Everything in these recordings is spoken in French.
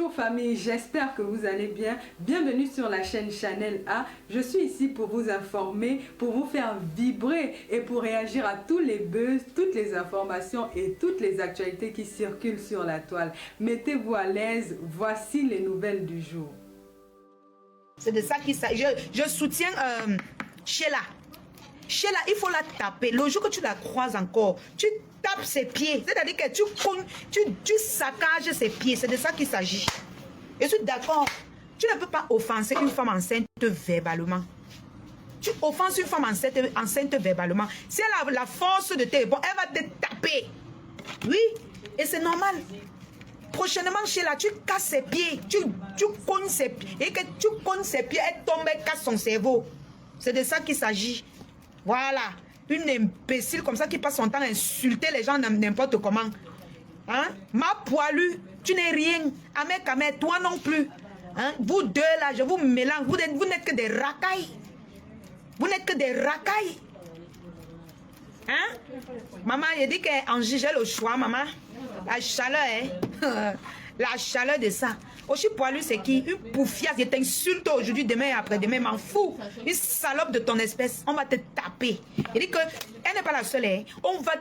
Bonjour famille, j'espère que vous allez bien. Bienvenue sur la chaîne Chanel A. Je suis ici pour vous informer, pour vous faire vibrer et pour réagir à tous les buzz, toutes les informations et toutes les actualités qui circulent sur la toile. Mettez-vous à l'aise, voici les nouvelles du jour. C'est de ça qu'il s'agit. Je soutiens Sheila. Sheila, il faut la taper. Le jour que tu la croises encore, tu tapes ses pieds. C'est-à-dire que tu saccages ses pieds. C'est de ça qu'il s'agit. Je suis d'accord. Tu ne peux pas offenser une femme enceinte verbalement. Tu offenses une femme enceinte verbalement. Si elle a la force de te répondre, elle va te taper. Oui, et c'est normal. Prochainement, Sheila, tu casses ses pieds. Tu cognes ses pieds. Et que tu cognes ses pieds, elle tombe, elle casse son cerveau. C'est de ça qu'il s'agit. Voilà, une imbécile comme ça qui passe son temps à insulter les gens n'importe comment. Hein? Ma poilue, tu n'es rien. Ahmed, toi non plus. Hein? Vous deux là, je vous mélange. Vous n'êtes que des racailles. Vous n'êtes que des racailles. Hein? Maman, il dit qu'Angie, j'ai le choix, maman. La chaleur, hein? La chaleur de ça. Aussi poilu, c'est qui? Une poufiasse. Je t'insulte aujourd'hui, demain et après-demain. M'en fous. Une salope de ton espèce. On va te taper. Il dit que elle n'est pas la seule. Hein.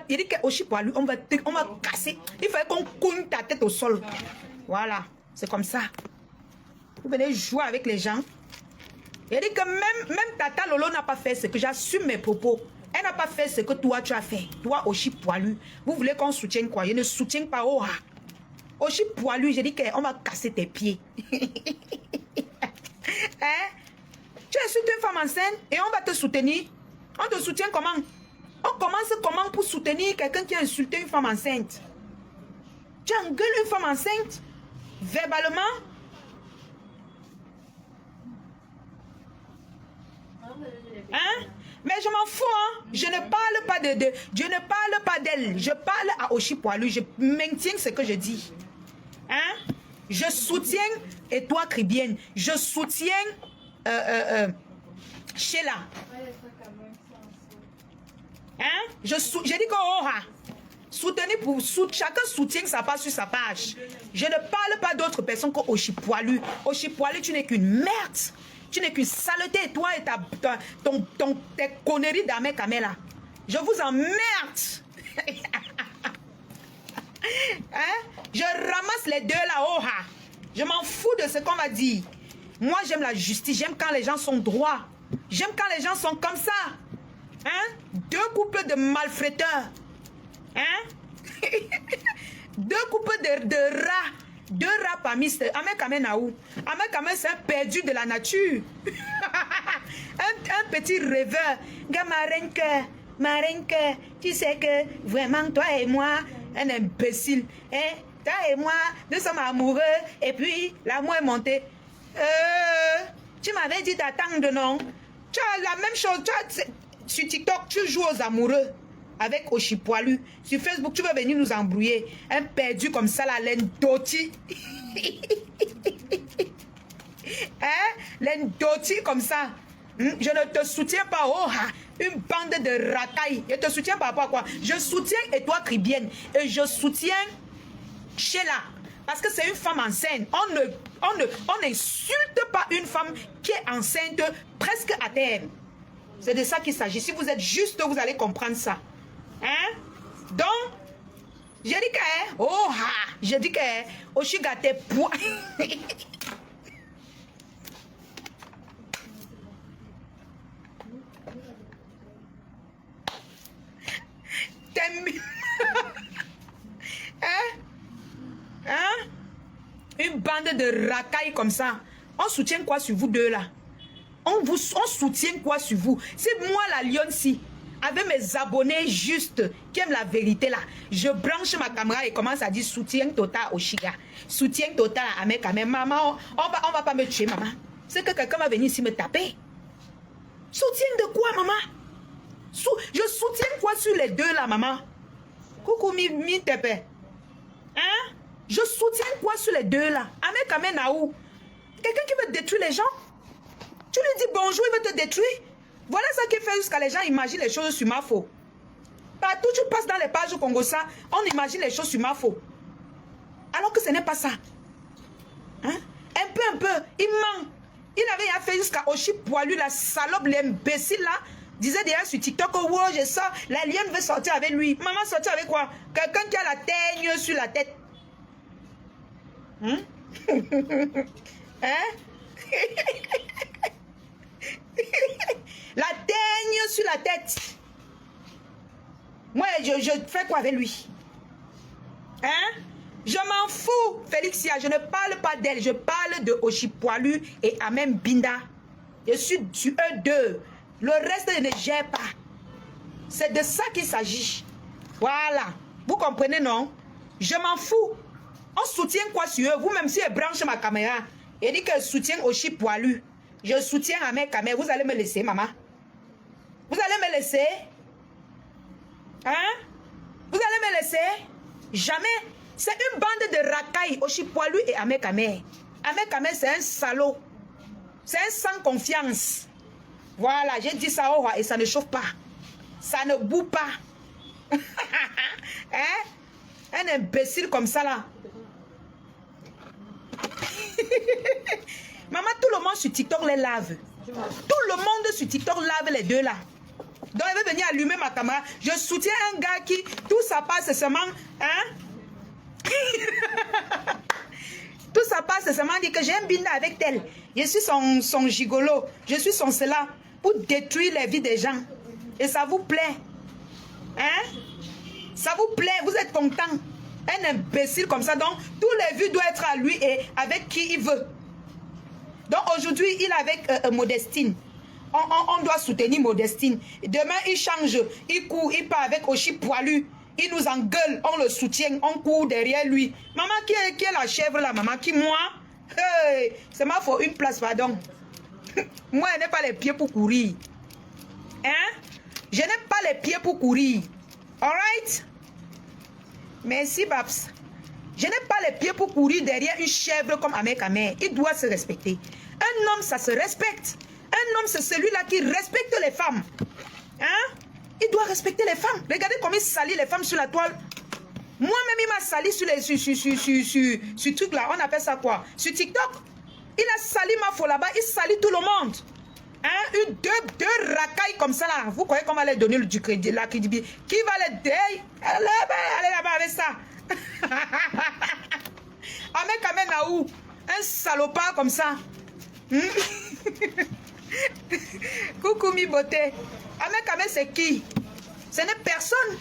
Il dit que aussi poilu, on va casser. Il fallait qu'on cogne ta tête au sol. Voilà. C'est comme ça. Vous venez jouer avec les gens. Il dit que même Tata Lolo n'a pas fait ce que j'assume mes propos. Elle n'a pas fait ce que toi tu as fait. Toi aussi poilu. Vous voulez qu'on soutienne quoi? Je ne soutiens pas. Oh, aussi poilu, j'ai dit qu'on va casser tes pieds. Hein? Tu insultes une femme enceinte et on va te soutenir. On te soutient comment? On commence comment pour soutenir quelqu'un qui a insulté une femme enceinte? Tu engueules une femme enceinte verbalement? Hein? Mais je m'en fous, hein? Je ne parle pas je ne parle pas d'elle. Je parle à Oshi Poilu. Je maintiens ce que je dis. Hein? Je soutiens, et toi, Cribienne, je soutiens Sheila. Hein? J'ai dit que soutenir pour chacun soutient sa page sur sa page. Je ne parle pas d'autres personnes que Oshi Poilu. Oshi Poilu, tu n'es qu'une merde. Tu n'es qu'une saleté, toi et tes conneries d'Ahmed Kamela. Je vous emmerde. Hein? Je ramasse les deux là. Je m'en fous de ce qu'on va dire. Moi, j'aime la justice. J'aime quand les gens sont droits. J'aime quand les gens sont comme ça. Hein? Deux couples de malfaiteurs. Hein? Deux couples de rats. Deux rats parmi Ahmed Kamena où? Ahmed Kamena, c'est un perdu de la nature. un petit rêveur. Marenke, tu sais que vraiment, toi et moi, un imbécile. Hein? Toi et moi, nous sommes amoureux. Et puis, l'amour est monté. Tu m'avais dit d'attendre, non? Tu as la même chose. Sur TikTok, tu joues aux amoureux. Avec Oshi Poilu. Sur Facebook, tu veux venir nous embrouiller. Un perdu comme ça, la laine doti. Hein? Laine doti comme ça. Je ne te soutiens pas. Une bande de racailles. Je te soutiens par rapport à quoi? Je soutiens et toi, Cribienne. Et je soutiens Sheila. Parce que c'est une femme enceinte. On n'insulte pas une femme qui est enceinte presque à terme. C'est de ça qu'il s'agit. Si vous êtes juste, vous allez comprendre ça. Hein? Donc, j'ai dit que, j'ai dit que, Oshiga tes poids. Hein? Hein? Une bande de racailles comme ça. On soutient quoi sur vous deux là? On soutient quoi sur vous? C'est moi la lionne-ci. Avec mes abonnés justes qui aiment la vérité là, je branche ma caméra et commence à dire soutien total au Chiga. Soutien total à Ahmed Kamela. Maman, on va pas me tuer, maman. C'est que quelqu'un va venir ici me taper. Soutien de quoi, maman? Je soutiens quoi sur les deux là, maman? Coucou, mi tepe. Hein? Je soutiens quoi sur les deux là? Ahmed Kamela où? Quelqu'un qui veut détruire les gens? Tu lui dis bonjour, il va te détruire. Voilà ce qui fait jusqu'à les gens imaginent les choses sur ma faute. Partout tu passes dans les pages Congo ça, on imagine les choses sur ma faute. Alors que ce n'est pas ça. Hein? Un peu, il ment. Il n'avait rien fait jusqu'à Oshi Poilu, la salope, l'imbécile là. Disait déjà sur TikTok, oh, wow, je sors, la lionne veut sortir avec lui. Maman sortir avec quoi? Quelqu'un qui a la teigne sur la tête. Hein? Hein? La teigne sur la tête. Moi, je fais quoi avec lui? Hein? Je m'en fous, Félixia. Je ne parle pas d'elle. Je parle de Oshi Poilu et Amem Binda. Je suis sur eux deux. Le reste ne gère pas. C'est de ça qu'il s'agit. Voilà. Vous comprenez, non? Je m'en fous. On soutient quoi sur eux? Vous-même, si je branche ma caméra et dit que je soutiens Oshi Poilu, je soutiens Amem Kamel, vous allez me laisser, maman? Vous allez me laisser? Hein? Vous allez me laisser? Jamais. C'est une bande de racailles, Oshi Poilu et Amem Kamel. Amem Kamel, c'est un salaud. C'est un sans confiance. Voilà, j'ai dit ça au roi et ça ne chauffe pas. Ça ne boue pas. Hein? Un imbécile comme ça là. Maman, tout le monde sur TikTok les lave. Tout le monde sur TikTok lave les deux là. Donc elle veut venir allumer ma caméra. Je soutiens un gars qui, tout ça passe seulement, hein? Tout ça passe seulement dit que j'ai un binda avec elle. Je suis son gigolo. Je suis son cela pour détruire les vies des gens. Et ça vous plaît? Hein? Ça vous plaît? Vous êtes content? Un imbécile comme ça. Donc, tous les vues doivent être à lui et avec qui il veut. Donc, aujourd'hui, il est avec Modestine. On doit soutenir Modestine. Demain, il change. Il court, il part avec Oshi Poilu. Il nous engueule, on le soutient, on court derrière lui. Maman, qui est la chèvre là, maman? Qui, moi? Hey, c'est ma faute, une place, pardon. Moi, je n'ai pas les pieds pour courir. Hein? Je n'ai pas les pieds pour courir. Alright? Merci, Babs. Je n'ai pas les pieds pour courir derrière une chèvre comme Amem Kamel. Il doit se respecter. Un homme, ça se respecte. Un homme, c'est celui-là qui respecte les femmes. Hein? Il doit respecter les femmes. Regardez comment il salit les femmes sur la toile. Moi-même, il m'a sali sur les sur truc là. On appelle ça quoi? Sur TikTok. Il a sali ma faux là-bas. Il salit tout le monde. Hein? Deux racailles comme ça là. Vous croyez qu'on va leur donner du crédit, la crédibilité? Qui va les dire? Allez là-bas avec ça. Amem Kamel Naou. Un salopard comme ça. Coucou mi beauté. Amem Kamel c'est qui? Ce n'est personne.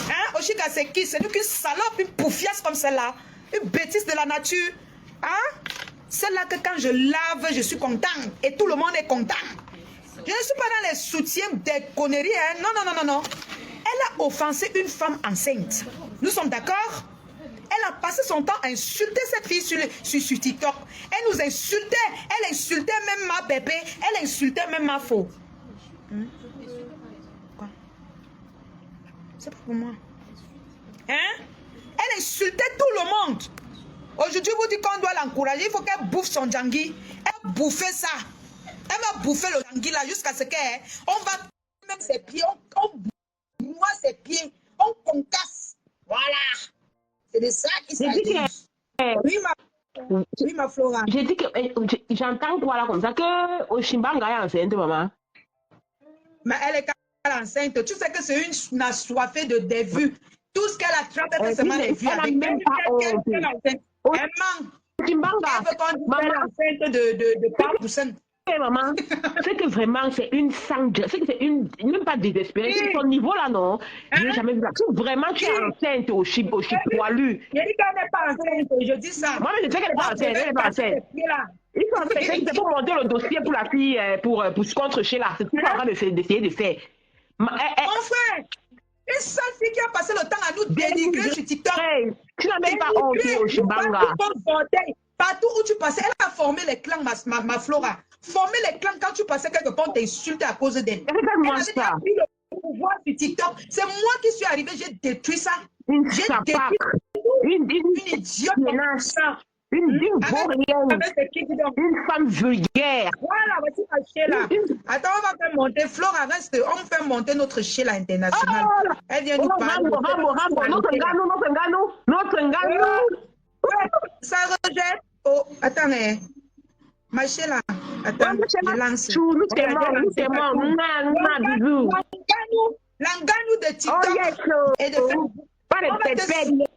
Hein? Oshika c'est qui? C'est qu'une salope, une poufiasse comme celle-là. Une bêtise de la nature. Hein? Celle-là que quand je lave, je suis content. Et tout le monde est content. Je ne suis pas dans les soutiens des conneries. Hein? Non, non, non, non, non. Elle a offensé une femme enceinte. Nous sommes d'accord? Elle a passé son temps à insulter cette fille sur TikTok. Elle nous insultait. Elle insultait même ma bébé. Elle insultait même ma faux. Quoi? C'est pas pour moi. Hein? Elle insultait tout le monde. Aujourd'hui, vous dites qu'on doit l'encourager. Il faut qu'elle bouffe son djangui. Elle va bouffer ça. Elle va bouffer le djangui là jusqu'à ce qu'elle... On va même ses pieds. On noie ses pieds. On concasse. Voilà. C'est de ça qu'il s'agit. Oui, ma Flora. J'ai dit que j'entends quoi là comme ça que Oshimbanga est enceinte, maman. Mais elle est enceinte. Tu sais que c'est une assoiffée de des vues. Tout ce qu'elle attrape, c'est seulement les vues. Avec elle ment. Oshimbanga. Elle veut qu'on dise enceinte de Papoussin. Maman, c'est que vraiment c'est une sang, c'est que c'est une, même pas désespérée, c'est son niveau là non, je n'ai jamais vu ça. Vraiment tu es enceinte au chip poilu. Je dis qu'elle n'est pas enceinte, je dis ça. Moi je sais qu'elle n'est pas enceinte, elle n'est pas enceinte. C'est pour monter le dossier pour la fille, pour contre Sheila, c'est tout en train d'essayer de faire. Mon frère, une seule fille qui a passé le temps à nous dénigrer sur TikTok. Tu n'as même pas honte au Shibanga. Partout où tu passais, elle a formé les clans, ma Flora. Former les clans quand tu passais quelque part, t'insultais à cause d'elle. Elle avait pris le pouvoir sur TikTok. C'est moi qui suis arrivé, j'ai détruit ça. J'ai détruit une idiote comme ça. Une vaurienne. Une femme vulgaire. Voilà, voici ma Sheila. Attends, on va faire monter. Flora, reste. On fait monter notre Sheila internationale. Oh, elle vient nous parler. Notre Ngano. Ça rejette. Oh, attends, ma Sheila, attends, je lance. Nous t'aimons, bisous. Langanou de Oh, TikTok yes, et de Facebook. pas de On va te pépette. soulever,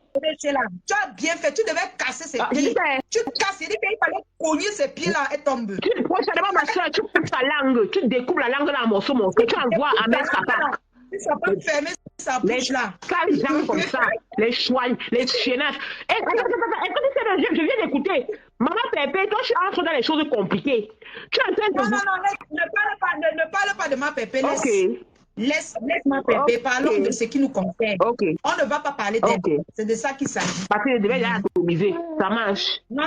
Sheila. Tu as bien fait, tu devais casser ses pieds. Tu casses, il dit qu'il fallait cogner ses pieds là et tomber. Prochainement, ma soeur, tu coupes ta langue, tu découpes la langue là en morceaux, tu envoies à Ahmed Sapak. Ça peut fermer sa bouche là. Les gens comme ça, les choignes, les chiennages. Je viens d'écouter. Maman Pépé, toi, tu entres dans les choses compliquées. Tu es en train de... Non, ne parle pas de ma Pépé. Ok. Laisse ma Pépé. Parlons de ce qui nous concerne. Ok. On ne va pas parler d'elle. C'est de ça qu'il s'agit. Parce que je devais déjà atomiser. Ça marche. Non.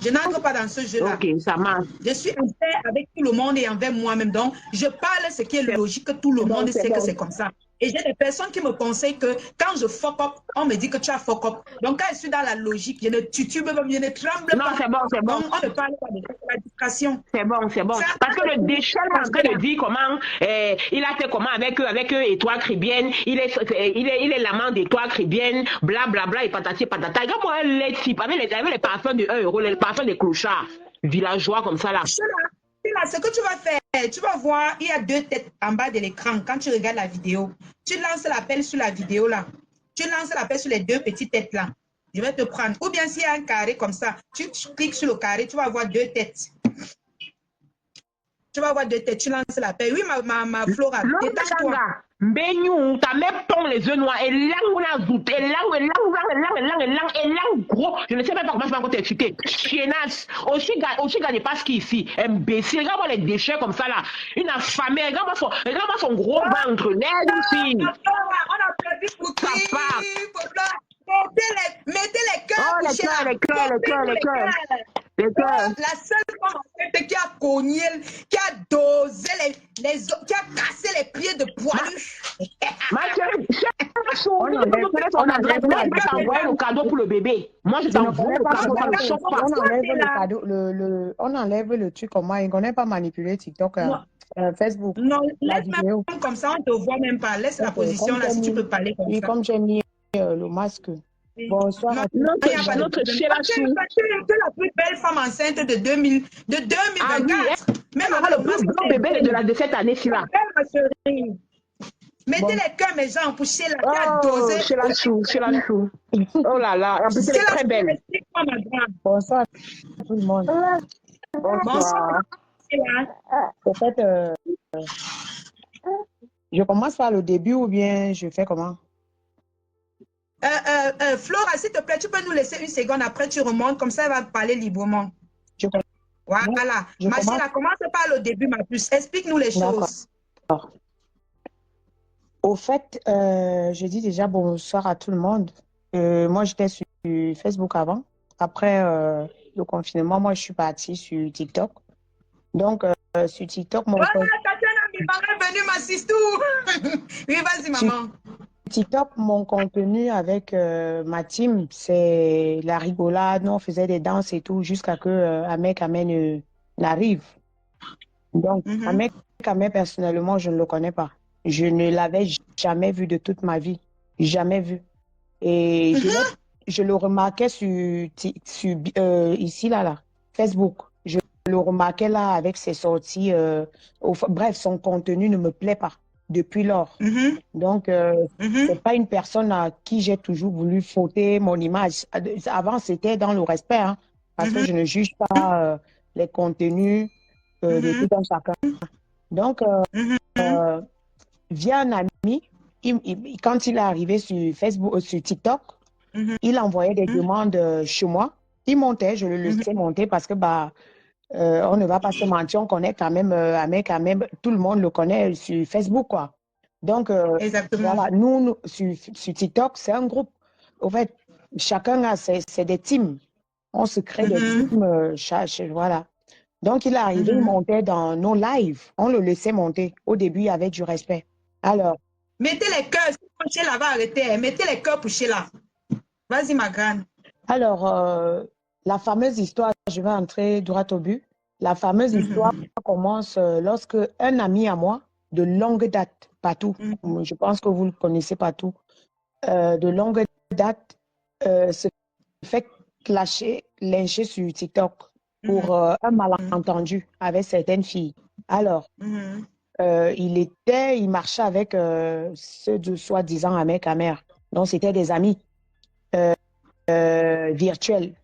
Je n'entre pas dans ce jeu-là. Ok, ça marche. Je suis en paix avec tout le monde et envers moi-même. Donc, je parle ce qui est logique, que tout le monde sait que c'est comme ça. Et j'ai des personnes qui me conseillent que quand je fuck up, on me dit que tu as fuck up. Donc, quand je suis dans la logique, je ne titube pas, je ne tremble pas. Non, c'est bon. Donc, on ne parle pas de la distraction. C'est bon. Parce que le déchet est en train de dire comment il a fait comment avec Étoile Caribéenne, il est l'amant d'Étoile Caribéenne, blablabla et patati patata. Regarde-moi un lait type avec les parfums de 1 euro, les parfums des clochards, villageois comme ça là. Là, ce que tu vas faire, tu vas voir, il y a 2 têtes en bas de l'écran quand tu regardes la vidéo. Tu lances l'appel sur la vidéo là. Tu lances l'appel sur les 2 petites têtes là. Je vais te prendre. Ou bien s'il y a un carré comme ça, tu cliques sur le carré, tu vas voir 2 têtes. Tu vas voir 2 têtes, tu lances l'appel. Oui, ma Flora, détends-toi. Beignou, ta mère tombe les œufs noirs, et langue la zoute, et langue gros. Je ne sais même pas comment je vais encore t'expliquer. Chiennasse. Aussi gagne pas ce qui est ici. Imbécile. Regarde-moi les déchets comme ça là. Une affamée. Regarde-moi son gros ventre. L'aide ici. On a perdu pour qui? Mettez les cœurs. Oh, les cœurs. La seule femme enceinte qui a cogné, qui a dosé qui a cassé les pieds de poilu. Ma chérie, on t'envoie le cadeau pour le bébé. Moi, je t'envoie le cadeau, ça ne choque pas. On enlève le cadeau, on enlève le truc comme moi. Il ne connaît pas manipuler TikTok, Facebook. Non, laisse même comme ça, on ne te voit même pas. Laisse la position là, si tu peux parler comme ça. Comme j'ai mis le masque. Bonsoir à tous. Notre Sheila Chou. Tu es la plus belle femme enceinte de 2024. Même le plus grand bébé de cette année-ci là. Mettez les cœurs, mes gens, pour Sheila qui a dosé. Sheila Chou. Oh là là, en plus elle est très belle. Bonsoir à tout le monde. Bonsoir. En fait, je commence par le début ou bien je fais comment? Flora, s'il te plaît, tu peux nous laisser 1 seconde, après tu remontes, comme ça elle va parler librement. Voilà. Ma chérie, commence par le début, ma puce. Explique-nous les choses. Au fait, je dis déjà bonsoir à tout le monde. Moi, j'étais sur Facebook avant. Après le confinement, moi, je suis partie sur TikTok. Donc, sur TikTok, mon... Tatiana, bienvenue, ma sistou. Oui, vas-y, maman. TikTok, mon contenu avec ma team, c'est la rigolade. Nous, on faisait des danses et tout jusqu'à que Ahmed n'arrive. Donc, Ahmed, personnellement, je ne le connais pas. Je ne l'avais jamais vu de toute ma vie. Jamais vu. Et je le remarquais ici, là, Facebook. Je le remarquais là avec ses sorties. Bref, son contenu ne me plaît pas depuis lors. Donc, c'est pas une personne à qui j'ai toujours voulu fauter mon image. Avant, c'était dans le respect, hein, parce que je ne juge pas les contenus de tout un chacun. Donc, via un ami, quand il est arrivé sur Facebook, sur TikTok, il envoyait des demandes chez moi. Il montait, je le laissais monter parce que on ne va pas se mentir, on connaît quand même tout le monde le connaît sur Facebook, quoi. Donc, voilà, nous sur TikTok, c'est un groupe. En fait, chacun c'est des teams. On se crée des teams, voilà. Donc, il est arrivé, il montait dans nos lives. On le laissait monter. Au début, il y avait du respect. Alors. Mettez les cœurs, si Sheila va arrêter. Mettez les cœurs pour Sheila. Vas-y, ma grande. Alors, la fameuse histoire, je vais entrer droit au but. La fameuse histoire commence lorsque un ami à moi, de longue date, Patou, je pense que vous le connaissez Patou, de longue date, se fait clasher lynché sur TikTok pour un malentendu avec certaines filles. Alors, il marchait avec ceux de soi-disant Ahmed Kamer. Donc, c'était des amis virtuels.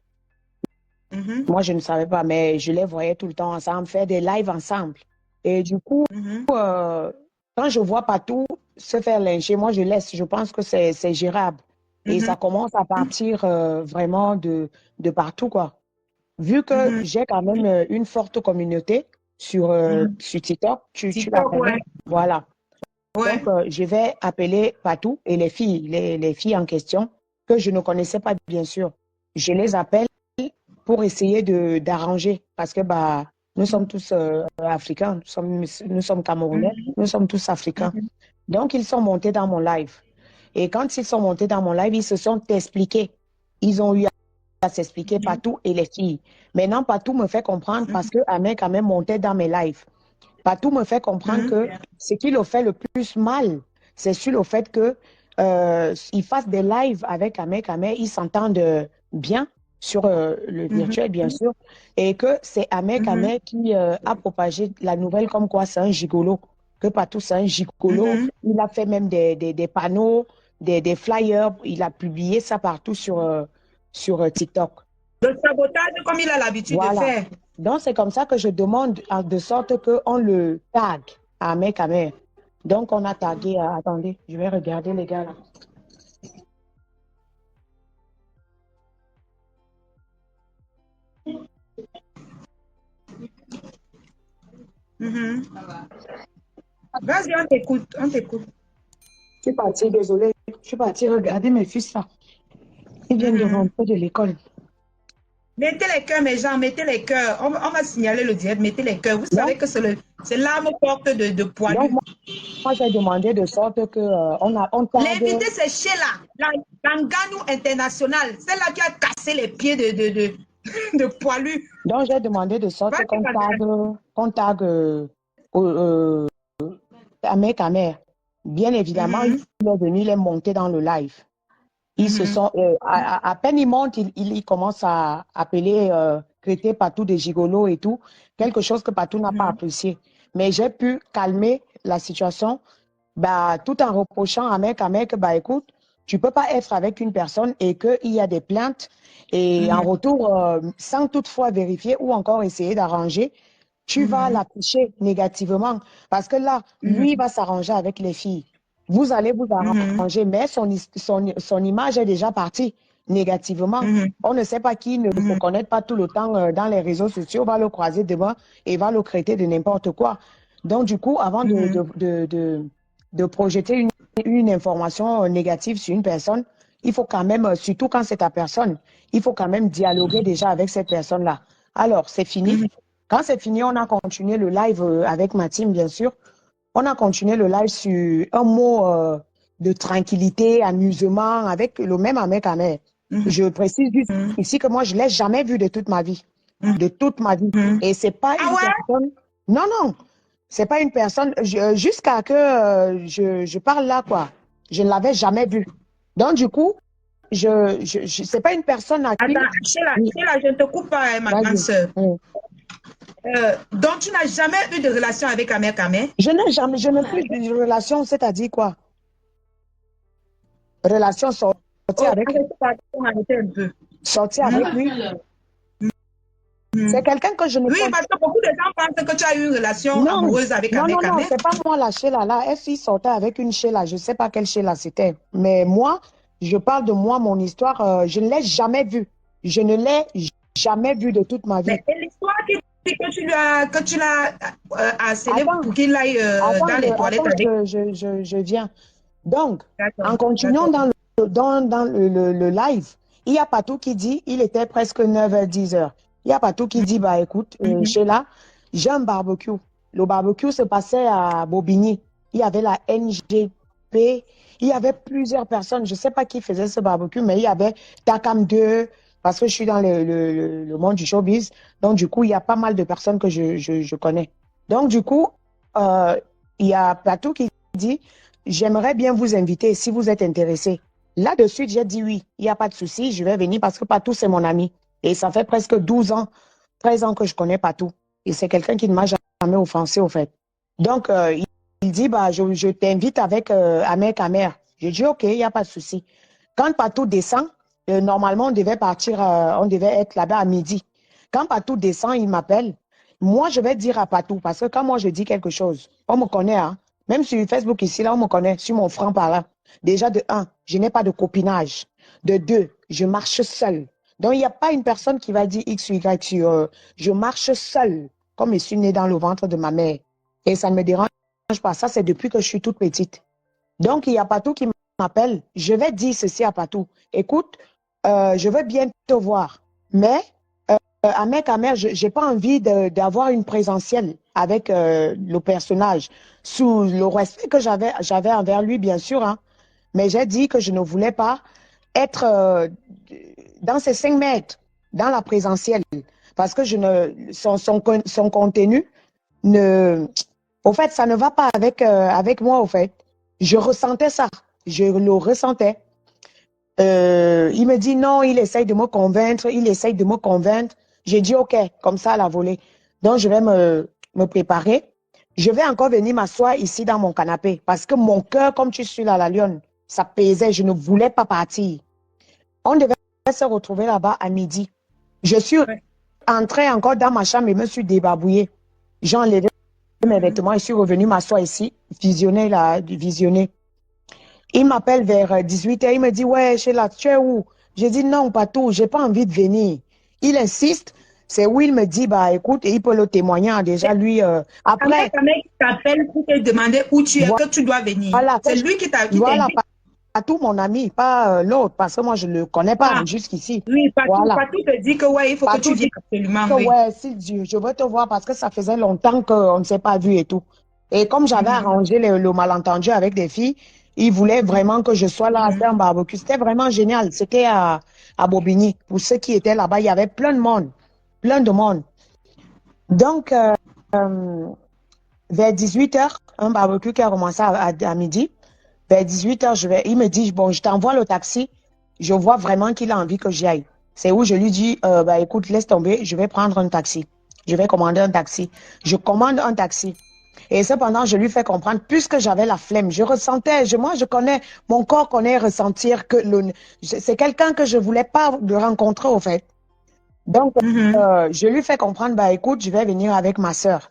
Moi, je ne savais pas, mais je les voyais tout le temps ensemble, faire des lives ensemble. Et du coup, quand je vois Patou se faire lyncher, moi, je laisse. Je pense que c'est gérable. Et ça commence à partir vraiment de partout, quoi. Vu que j'ai quand même une forte communauté sur TikTok, tu la connais. Ouais. Voilà. Ouais. Donc, je vais appeler Patou et les filles, les filles en question, que je ne connaissais pas, bien sûr. Je les appelle pour essayer d'arranger, parce que nous sommes tous africains, nous sommes camerounais, nous sommes tous africains. Donc, ils sont montés dans mon live. Et quand ils sont montés dans mon live, ils se sont expliqués. Ils ont eu à s'expliquer, Patou et les filles. Maintenant, Patou me fait comprendre parce que Ahmed quand même montait dans mes lives. Patou me fait comprendre que ce qui le fait le plus mal, c'est sur le fait que il fasse des lives avec Ahmed, ils s'entendent bien sur le virtuel, bien sûr, et que c'est Ahmed qui a propagé la nouvelle comme quoi c'est un gigolo, que Patou c'est un gigolo. Il a fait même des panneaux, des flyers, il a publié ça partout sur TikTok. Le sabotage comme il a l'habitude de faire. Donc, c'est comme ça que je demande de sorte qu'on le tag à Ahmed Kamer. Donc, on a tagué, attendez, je vais regarder les gars là. Vas-y, on t'écoute, on t'écoute. Je suis partie, désolée, je suis partie regarder mes fils là. Ils viennent de rentrer de l'école. Mettez les cœurs, mes gens, mettez les cœurs. On va signaler le direct, mettez les cœurs. Vous savez que c'est l'arme forte de poilu. Donc, moi, j'ai demandé de sorte que l'invité, c'est Sheila, la Ganganou internationale. Celle-là qui a cassé les pieds de poilu. Donc, j'ai demandé de sorte qu'on tague Ahmed Kamer. Bien évidemment, il est venu, il est monté dans le live. Ils se sont, à peine ils montent, ils commencent à appeler Crété Patou des gigolos et tout, quelque chose que Patou n'a pas apprécié. Mais j'ai pu calmer la situation tout en reprochant à Ahmed Kamer que écoute, tu peux pas être avec une personne et qu'il y a des plaintes et en retour, sans toutefois vérifier ou encore essayer d'arranger, tu vas l'afficher négativement. Parce que là, lui va s'arranger avec les filles. Vous allez vous arranger, mais son image est déjà partie négativement. On ne sait pas qui ne se connaît pas tout le temps dans les réseaux sociaux, va le croiser devant et va le traiter de n'importe quoi. Donc, du coup, avant de projeter une information négative sur une personne, il faut quand même, surtout quand c'est ta personne, il faut quand même dialoguer déjà avec cette personne-là. Alors, c'est fini. Quand c'est fini, on a continué le live avec ma team, bien sûr. On a continué le live sur un mot de tranquillité, amusement, avec le même Ahmed Kamer. Je précise juste ici que moi, je ne l'ai jamais vu de toute ma vie. De toute ma vie. Et ce n'est pas une personne... Non, non. Ce n'est pas une personne... Jusqu'à que je parle là, quoi. Je ne l'avais jamais vu. Donc, du coup, ce n'est pas une personne à qui... Attends, Sheila, je ne te coupe pas, ma grande sœur. Donc, tu n'as jamais eu de relation avec Ahmed Kamer? Je n'ai plus de relation, c'est-à-dire quoi? Relation sortie avec lui. Sortie avec lui. C'est quelqu'un que je ne Oui, parce que beaucoup de gens pensent que tu as eu une relation amoureuse avec Ahmed Kamer. Non, c'est pas moi la Sheila là. Elle sortait avec une Sheila, je ne sais pas quelle Sheila c'était. Mais moi, je parle de moi, mon histoire, je ne l'ai jamais vue. Je ne l'ai jamais vue de toute ma vie. Mais l'histoire qui que tu l'as harcelé pour qu'il aille dans les toilettes avec... Je viens. Donc, en continuant dans le live, il y a Patou qui dit, il était presque 9h, 10h. Il y a Patou qui dit, écoute, Sheila, j'ai un barbecue. Le barbecue se passait à Bobigny. Il y avait la NGP. Il y avait plusieurs personnes. Je ne sais pas qui faisait ce barbecue, mais il y avait Takam 2, parce que je suis dans le monde du showbiz. Donc, du coup, il y a pas mal de personnes que je connais. Donc, du coup, il y a Patou qui dit, j'aimerais bien vous inviter si vous êtes intéressé. Là, de suite, j'ai dit oui, il n'y a pas de souci, je vais venir parce que Patou, c'est mon ami. Et ça fait presque 12 ans, 13 ans que je connais Patou. Et c'est quelqu'un qui ne m'a jamais offensé, au fait. Donc, il dit, bah, je t'invite avec Ahmed Kamer. Je dis, OK, il n'y a pas de souci. Quand Patou descend, normalement, on devait partir, on devait être là-bas à midi. Quand Patou descend, il m'appelle. Moi, je vais dire à Patou, parce que quand moi je dis quelque chose, on me connaît, hein. Même sur Facebook ici, là, on me connaît, sur mon franc-parler. Déjà, de un, je n'ai pas de copinage. De deux, je marche seule. Donc, il n'y a pas une personne qui va dire X ou Y sur je marche seule, comme je suis née dans le ventre de ma mère. Et ça ne me dérange pas. Ça, c'est depuis que je suis toute petite. Donc, il y a Patou qui m'appelle. Je vais dire ceci à Patou. Écoute, je veux bien te voir, mais Ahmed Kamer, je n'ai pas envie d'avoir une présentielle avec le personnage, sous le respect que j'avais envers lui, bien sûr, hein, mais j'ai dit que je ne voulais pas être dans ces 5 mètres, dans la présentielle, parce que son contenu, au fait, ça ne va pas avec moi, au fait. Je ressentais ça, je le ressentais. Il me dit non, il essaye de me convaincre, J'ai dit ok, comme ça à la volée. Donc je vais me préparer. Je vais encore venir m'asseoir ici dans mon canapé parce que mon cœur, comme tu suis là, la lionne, ça pesait, je ne voulais pas partir. On devait se retrouver là-bas à midi. Je suis entrée encore dans ma chambre et me suis débarbouillée. J'ai enlevé mes vêtements et suis revenue m'asseoir ici, visionner. Il m'appelle vers 18h, il me dit, ouais, Sheila, tu es où? J'ai dit, non, pas tout, j'ai pas envie de venir. Il insiste, c'est où il me dit, bah écoute, il peut le témoigner hein, déjà, lui, après. Un mec t'appelle pour te demander où tu es, que tu dois venir. Voilà, c'est lui qui t'a dit. Voilà, pas tout mon ami, pas l'autre, parce que moi, je ne le connais pas jusqu'ici. Oui, pas tout te dit que ouais, il faut que tu viennes absolument. Oui. Ouais, si Dieu, je veux te voir parce que ça faisait longtemps qu'on ne s'est pas vu et tout. Et comme j'avais arrangé le malentendu avec des filles, il voulait vraiment que je sois là à faire un barbecue. C'était vraiment génial. C'était à Bobigny. Pour ceux qui étaient là-bas, il y avait plein de monde. Plein de monde. Donc, vers 18h, un barbecue qui a commencé à midi. Vers 18h, il me dit, bon, je t'envoie le taxi. Je vois vraiment qu'il a envie que j'y aille. C'est où je lui dis, bah, écoute, laisse tomber, je vais prendre un taxi. Je vais commander un taxi. Je commande un taxi. Et cependant, je lui fais comprendre, puisque j'avais la flemme, je ressentais, moi je connais, mon corps connaît ressentir que c'est quelqu'un que je ne voulais pas rencontrer au fait. Donc, je lui fais comprendre, bah écoute, je vais venir avec ma soeur.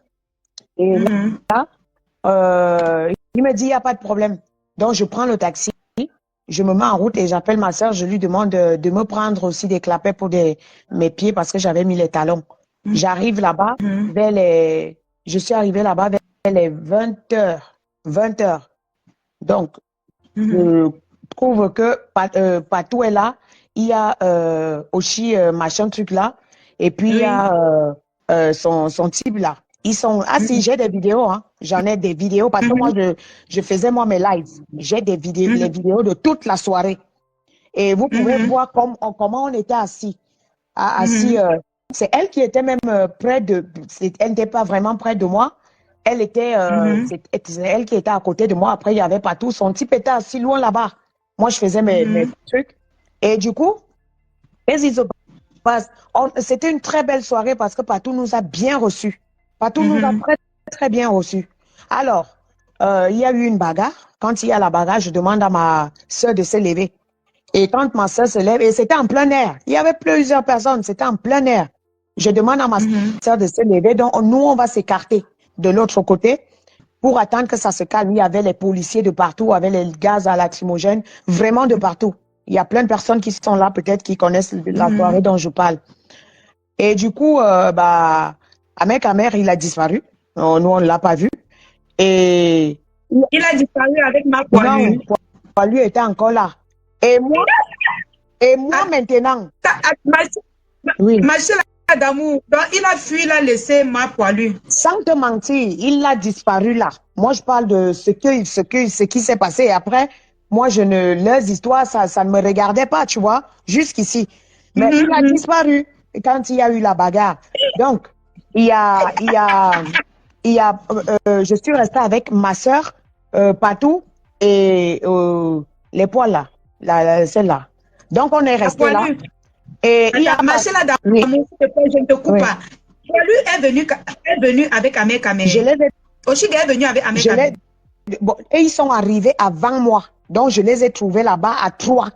Et là, il me dit, il n'y a pas de problème. Donc, je prends le taxi, je me mets en route et j'appelle ma soeur, je lui demande de me prendre aussi des clapets pour mes pieds parce que j'avais mis les talons. J'arrive là-bas, je suis arrivée là-bas vers les 20h. 20h. Donc, je trouve que Patou est là. Il y a aussi machin truc là. Et puis, il y a son type là. Ils sont... Ah si, j'ai des vidéos. Hein. J'en ai des vidéos parce que moi, je faisais moi mes lives. J'ai des vidéos, les vidéos de toute la soirée. Et vous pouvez voir comment on était assis. C'est elle qui était même près de... Elle n'était pas vraiment près de moi. Elle était, c'est elle qui était à côté de moi. Après, il n'y avait pas tout. Son type était assis loin là-bas. Moi, je faisais mes trucs. Et du coup, c'était une très belle soirée parce que Patou nous a bien reçus. Patou nous a très, très bien reçus. Alors, il y a eu une bagarre. Quand il y a la bagarre, je demande à ma soeur de se lever. Et quand ma soeur se lève, et c'était en plein air. Il y avait plusieurs personnes, c'était en plein air. Je demande à ma soeur de se lever. Donc, nous, on va s'écarter de l'autre côté pour attendre que ça se calme. Il y avait les policiers de partout, avec les gaz à lacrymogène, vraiment de partout. Il y a plein de personnes qui sont là, peut-être, qui connaissent la soirée dont je parle. Et du coup, Ahmed Kamer, il a disparu. Nous, on ne l'a pas vu. Et il a disparu avec ma poilue. Non, poilue était encore là. Et moi maintenant. Ma chérie d'amour, donc il a fui, il a laissé ma poilue. Sans te mentir, il a disparu là. Moi, je parle de ce qui s'est passé. Après, moi, leurs histoires, ça ne me regardait pas, tu vois, jusqu'ici. Mais il a disparu quand il y a eu la bagarre. Donc, je suis restée avec ma soeur, Patou, et les poils là, celle-là. Donc, on est resté là. Et il y a Attends, ma chérie, oui, je ne te coupe oui. pas. Lui est venu avec Ahmed Je Kamé. les ai, Oshiga est venu avec Ahmed je Kamé. les, bon, et ils sont arrivés avant moi. Donc, je les ai trouvés là-bas à 3.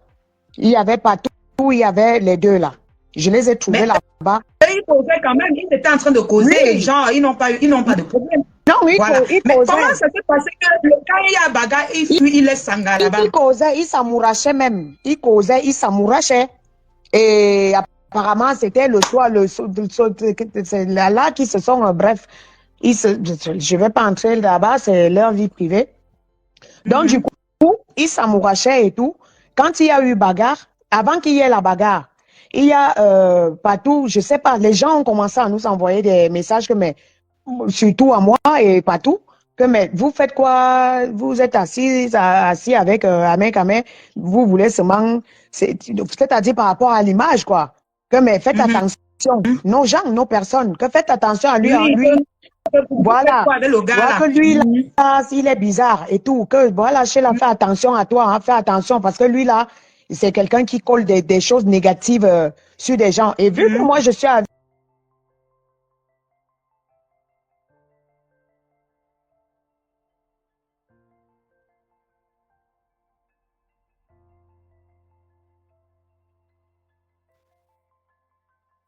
Il y avait pas tout, il y avait les 2 là. Je les ai trouvés Mais là-bas. ils causaient quand même, ils étaient en train de causer, Oui. genre, ils n'ont pas de problème. Non, Voilà. ils Mais causaient. comment ça s'est passé que quand il y a bagarre, il fuit, il laisse Sanga là-bas? Ils causaient, ils s'amourachaient même. Ils causaient, ils s'amourachaient. Et apparemment, c'était le soir, c'est là qui se sont, bref, je vais pas entrer là-bas, c'est leur vie privée. Donc, du coup, ils s'amourachaient et tout. Quand il y a eu bagarre, avant qu'il y ait la bagarre, il y a partout, je sais pas, les gens ont commencé à nous envoyer des messages que, mais, surtout à moi et partout, que, mais, vous faites quoi? Vous êtes assis avec Ahmed Kamé, vous voulez seulement, c'est-à-dire par rapport à l'image, quoi. Que, mais, faites attention. Nos gens, nos personnes, que faites attention à lui, Oui, lui. Voilà. avec le gars, Voilà là. que lui, là, il est bizarre et tout. Que voilà, Sheila, fais attention à toi, hein, fais attention parce que lui, là, c'est quelqu'un qui colle des choses négatives sur des gens. Et vu que moi, je suis avec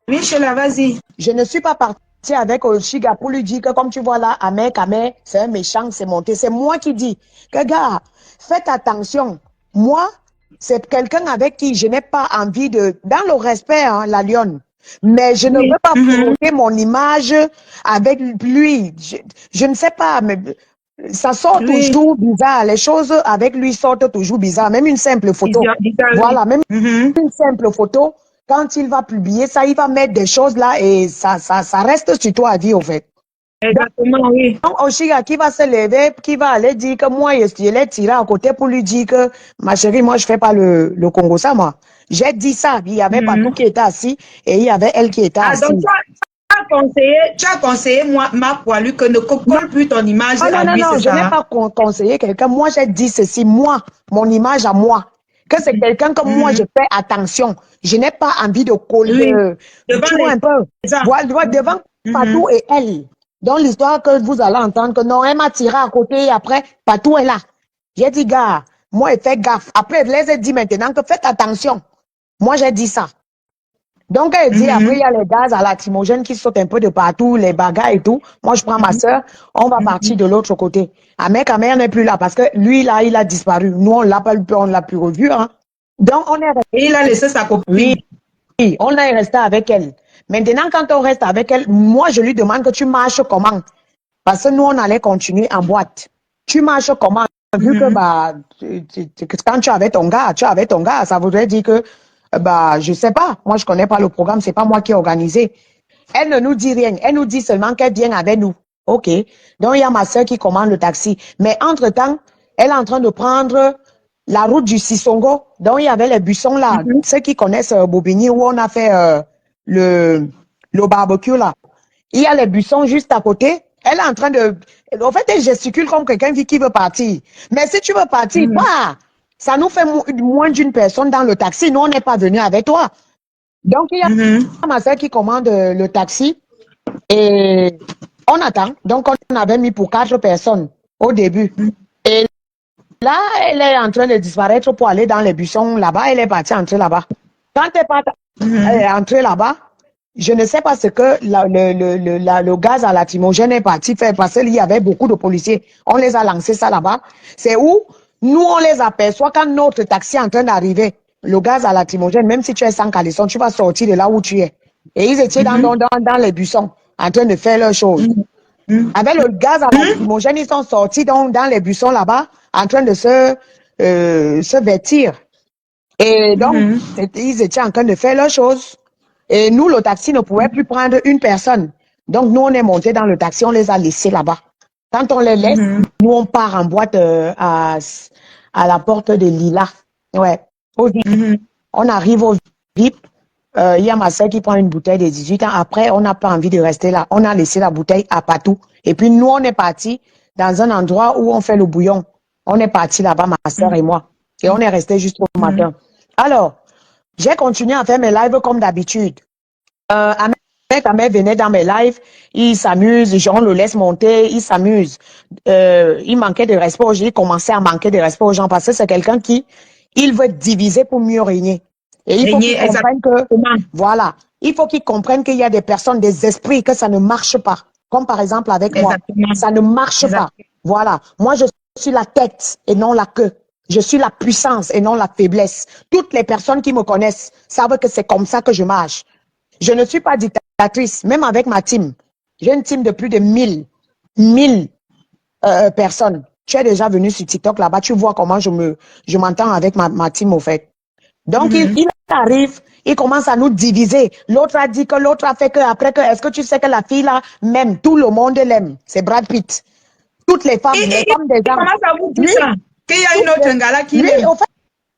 Oui, Sheila, vas-y. je ne suis pas partie avec Oshiga pour lui dire que, comme tu vois là, Ahmed Kamé, c'est un méchant, c'est monté. C'est moi qui dis que, gars, faites attention. Moi, c'est quelqu'un avec qui je n'ai pas envie de, dans le respect, hein, la lionne. Mais je ne veux pas provoquer mon image avec lui. Je ne sais pas, mais ça sort toujours bizarre. Les choses avec lui sortent toujours bizarre. Même une simple photo. Voilà, même une simple photo. Quand il va publier ça, il va mettre des choses là et ça reste sur toi à vie, au fait. Exactement, oui. Donc, Oshiga qui va se lever, qui va aller dire que moi, je l'ai tiré à côté pour lui dire que, ma chérie, moi, je fais pas le Congo, ça, moi. J'ai dit ça. Il y avait Patou qui était assis et il y avait elle qui était assise. Donc, tu as conseillé moi, ma poilue, que ne colle plus ton image à lui, non, c'est je ça? n'ai pas conseillé quelqu'un. Moi, j'ai dit ceci, moi, mon image à moi. Que c'est quelqu'un que moi, je fais attention. Je n'ai pas envie de coller. Tu vois un peu. Voilà, devant Patou et elle. Dans l'histoire que vous allez entendre, que non, elle m'a tiré à côté et après, Patou est là. J'ai dit, gars, moi, fais gaffe. Après, je les ai dit maintenant que faites attention. Moi, j'ai dit ça. Donc, elle dit, après, il y a les gaz à lacrymogène qui sautent un peu de partout, les bagarres et tout. Moi, je prends ma soeur, on va partir de l'autre côté. Ahmed Kamé n'est plus là parce que lui, là, il a disparu. Nous, on l'a plus revu, hein. Donc, on est resté. Et il a laissé sa copine. Oui, on est resté avec elle. Maintenant, quand on reste avec elle, moi, je lui demande que tu marches comment? Parce que nous, on allait continuer en boîte. Tu marches comment? Vu que, bah, quand tu avais ton gars, ça voudrait dire que, bah, je sais pas. Moi, je connais pas le programme, c'est pas moi qui ai organisé. Elle ne nous dit rien. Elle nous dit seulement qu'elle vient avec nous. OK. Donc, il y a ma soeur qui commande le taxi. Mais entre-temps, elle est en train de prendre la route du Sissongo. Donc, il y avait les buissons là. Ceux qui connaissent Bobigny, où on a fait le barbecue là. Il y a les buissons juste à côté. Elle est en train de... En fait, elle gesticule comme quelqu'un qui veut partir. Mais si tu veux partir, bah, ça nous fait moins d'une personne dans le taxi. Nous, on n'est pas venu avec toi. Donc, il y a ma soeur qui commande le taxi et on attend. Donc, on avait mis pour 4 personnes au début. Et là, elle est en train de disparaître pour aller dans les buissons là-bas. Elle est partie entrer là-bas. Quand elle est entrée là-bas, je ne sais pas ce que le gaz à lacrymogène est parti faire parce qu'il y avait beaucoup de policiers. On les a lancés ça là-bas. C'est où nous, on les aperçoit quand notre taxi est en train d'arriver. Le gaz à lacrymogène, même si tu es sans caleçon, tu vas sortir de là où tu es. Et ils étaient dans les buissons, en train de faire leurs choses. Avec le gaz à lacrymogène, ils sont sortis dans les buissons là-bas, en train de se vêtir. Et donc, ils étaient en train de faire leurs choses. Et nous, le taxi ne pouvait plus prendre une personne. Donc, nous, on est monté dans le taxi, on les a laissés là-bas. Quand on les laisse, nous, on part en boîte à la porte de Lila. Ouais. Au VIP. On arrive au VIP. Il y a ma soeur qui prend une bouteille de 18 ans. Après, on n'a pas envie de rester là. On a laissé la bouteille à Patou. Et puis, nous, on est parti dans un endroit où on fait le bouillon. On est parti là-bas, ma soeur et moi. Et on est resté jusqu'au matin. Alors, J'ai continué à faire mes lives comme d'habitude. Ahmed venait dans mes lives, il s'amuse, on le laisse monter, il s'amuse. Il manquait de respect aux gens, il commençait à manquer de respect aux gens parce que c'est quelqu'un qui, il veut diviser pour mieux régner. Et il faut qu'il comprenne que, voilà, il faut qu'il comprenne qu'il y a des personnes, des esprits, que ça ne marche pas. Comme par exemple avec moi, ça ne marche pas. Voilà, moi je suis la tête et non la queue. Je suis la puissance et non la faiblesse. Toutes les personnes qui me connaissent savent que c'est comme ça que je marche. Je ne suis pas dictatrice, même avec ma team. J'ai une team de plus de 1000 personnes. Tu es déjà venu sur TikTok là-bas, tu vois comment je m'entends avec ma team au fait. Donc, il arrive, il commence à nous diviser. L'autre a dit que l'autre a fait que, après que, est-ce que tu sais que la fille là, même tout le monde l'aime. C'est Brad Pitt. Toutes les femmes, les femmes des gens. Comment ça vous dit ça? Qu'il y a une autre gala qui l'aime. Au fait,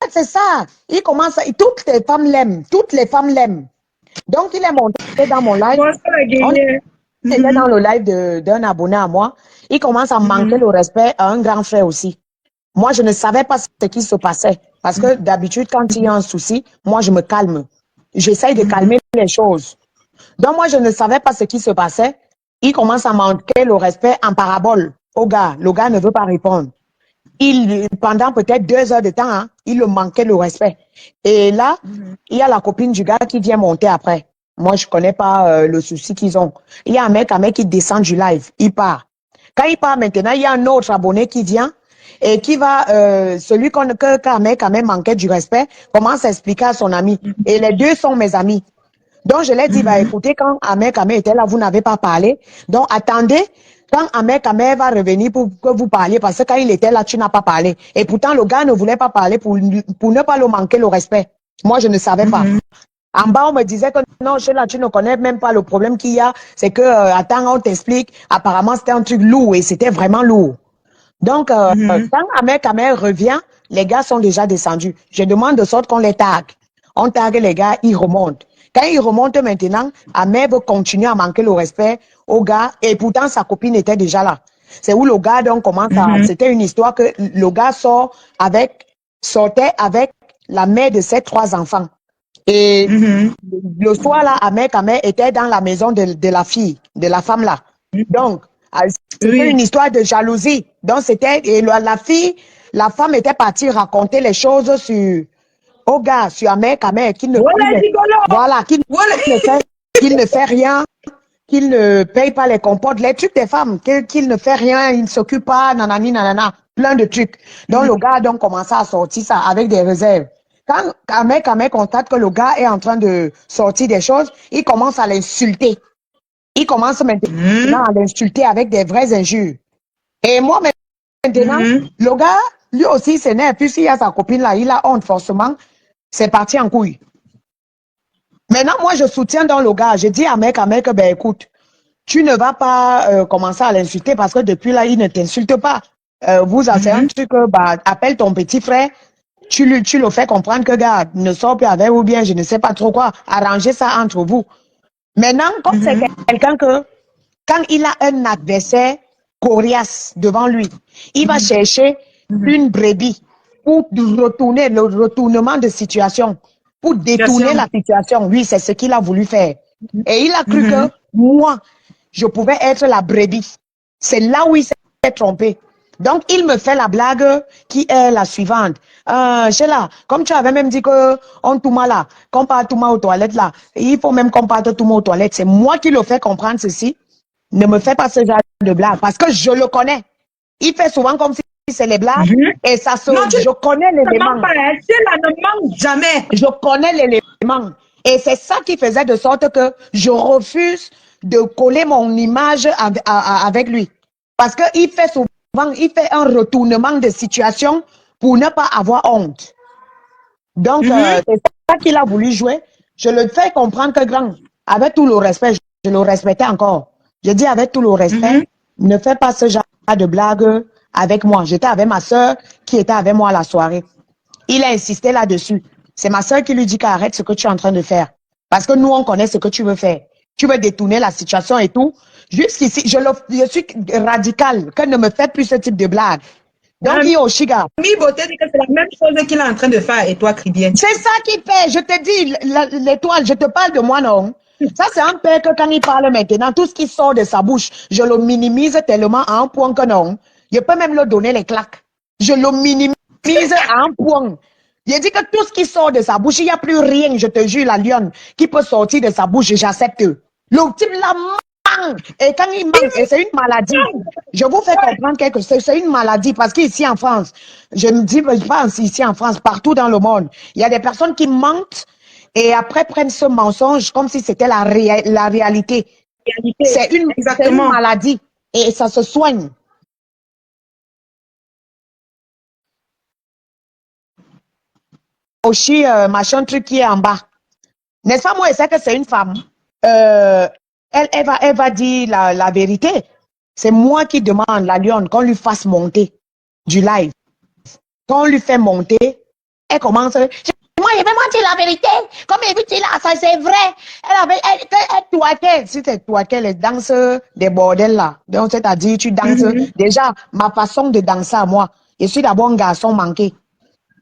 c'est ça. Il commence toutes les femmes l'aiment. Toutes les femmes l'aiment. Donc, il est monté dans mon live. Il était dans le live d'un abonné à moi. Il commence à manquer le respect à un grand frère aussi. Moi, je ne savais pas ce qui se passait. Parce que d'habitude, quand il y a un souci, moi, je me calme. J'essaye de calmer les choses. Donc, moi, je ne savais pas ce qui se passait. Il commence à manquer le respect en parabole au gars. Le gars ne veut pas répondre. Pendant peut-être 2 heures de temps, hein, il le manquait le respect. Et là, il y a la copine du gars qui vient monter après. Moi, je connais pas le souci qu'ils ont. Il y a un mec qui descend du live. Il part. Quand il part maintenant, il y a un autre abonné qui vient et qui va, celui qu'un mec manquait du respect, commence à expliquer à son ami. Et les deux sont mes amis. Donc, je l'ai dit, bah, écoutez, quand Ahmed était là, vous n'avez pas parlé. Donc, attendez, quand Ahmed va revenir pour que vous parliez, parce que quand il était là, tu n'as pas parlé. Et pourtant, le gars ne voulait pas parler pour ne pas le manquer le respect. Moi, je ne savais pas. En bas, on me disait que non, là, tu ne connais même pas le problème qu'il y a. C'est que, attends, on t'explique. Apparemment, c'était un truc lourd et c'était vraiment lourd. Donc, quand Ahmed revient, les gars sont déjà descendus. Je demande de sorte qu'on les tague. On tague les gars, ils remontent. Quand ils remontent maintenant, Ahmed veut continuer à manquer le respect au gars et pourtant sa copine était déjà là. C'est où le gars donc commence à... C'était une histoire que le gars sortait avec la mère de ses 3 enfants. Et le soir là, Ahmed était dans la maison de la fille, de la femme là. Donc, c'était une histoire de jalousie. Donc, et la femme était partie raconter les choses au gars, sur Ahmed qui ne fait rien, qu'il ne paye pas les compotes, les trucs des femmes, qu'il ne fait rien, il ne s'occupe pas, nanani, nanana, plein de trucs. Donc, le gars donc commençait à sortir ça avec des réserves. Quand Ahmed constate que le gars est en train de sortir des choses, il commence à l'insulter. Il commence maintenant à l'insulter avec des vraies injures. Et moi, maintenant, le gars, lui aussi, s'énerve. Puisqu'il y a sa copine là, il a honte forcément. C'est parti en couille. Maintenant, moi, je soutiens dans le gars. Je dis à mec, ben écoute, tu ne vas pas commencer à l'insulter parce que depuis là, il ne t'insulte pas. Vous avez un truc, bah, appelle ton petit frère. Tu le fais comprendre que, gars, ne sors plus avec ou bien je ne sais pas trop quoi. Arrangez ça entre vous. Maintenant, comme c'est quelqu'un que, quand il a un adversaire coriace devant lui, il va chercher une brebis pour retourner le retournement de situation, pour détourner la situation. Oui, c'est ce qu'il a voulu faire. Et il a cru que moi, je pouvais être la brebis. C'est là où il s'est trompé. Donc, il me fait la blague qui est la suivante. Sheila, comme tu avais même dit que on touma là, qu'on part touma aux toilettes là, il faut même qu'on parte touma aux toilettes. C'est moi qui le fais comprendre ceci. Ne me fais pas ce genre de blague parce que je le connais. Il fait souvent comme si c'est les blagues et ça se... Non, je connais l'élément. Sheila ne manque jamais. Je connais l'élément. Et c'est ça qui faisait de sorte que je refuse de coller mon image avec lui. Parce qu'il fait souvent, il fait un retournement de situation pour ne pas avoir honte. Donc, c'est ça qu'il a voulu jouer. Je le fais comprendre que grand, avec tout le respect, je le respectais encore. Je dis avec tout le respect, ne fais pas ce genre de blague avec moi. J'étais avec ma soeur qui était avec moi à la soirée. Il a insisté là-dessus. C'est ma soeur qui lui dit qu'arrête ce que tu es en train de faire. Parce que nous, on connaît ce que tu veux faire. Tu veux détourner la situation et tout. Jusqu'ici, je suis radical, qu'elle ne me fait plus ce type de blague. Donc, il y a Oshiga. Mi Beauté dit que c'est la même chose qu'il est en train de faire et toi, Cribienne. C'est ça qu'il fait. Je te dis, l'étoile, je te parle de moi, non? Ça, c'est un père que quand il parle maintenant, tout ce qui sort de sa bouche, je le minimise tellement à un point que non. Je peux même lui donner les claques. Je le minimise à un point. Je dis que tout ce qui sort de sa bouche, il n'y a plus rien, je te jure, la lionne, qui peut sortir de sa bouche, j'accepte. Le type là manque. Et quand il manque, et c'est une maladie. Je vous fais comprendre quelque chose. C'est une maladie parce qu'ici en France, je ne dis pas ici en France, partout dans le monde, il y a des personnes qui mentent et après prennent ce mensonge comme si c'était la réalité. C'est une maladie et ça se soigne. Aussi, machin truc qui est en bas. N'est-ce pas, moi, je sais que c'est une femme. Elle va dire la vérité. C'est moi qui demande la lionne qu'on lui fasse monter du live. Quand on lui fait monter, elle commence. Moi, je vais mentir la vérité. Comme elle dit là, ça c'est vrai. Elle twerkait. Si tu twerkais les danses des bordels là. Donc, c'est-à-dire, tu danses. Déjà, ma façon de danser à moi, je suis d'abord un garçon manqué.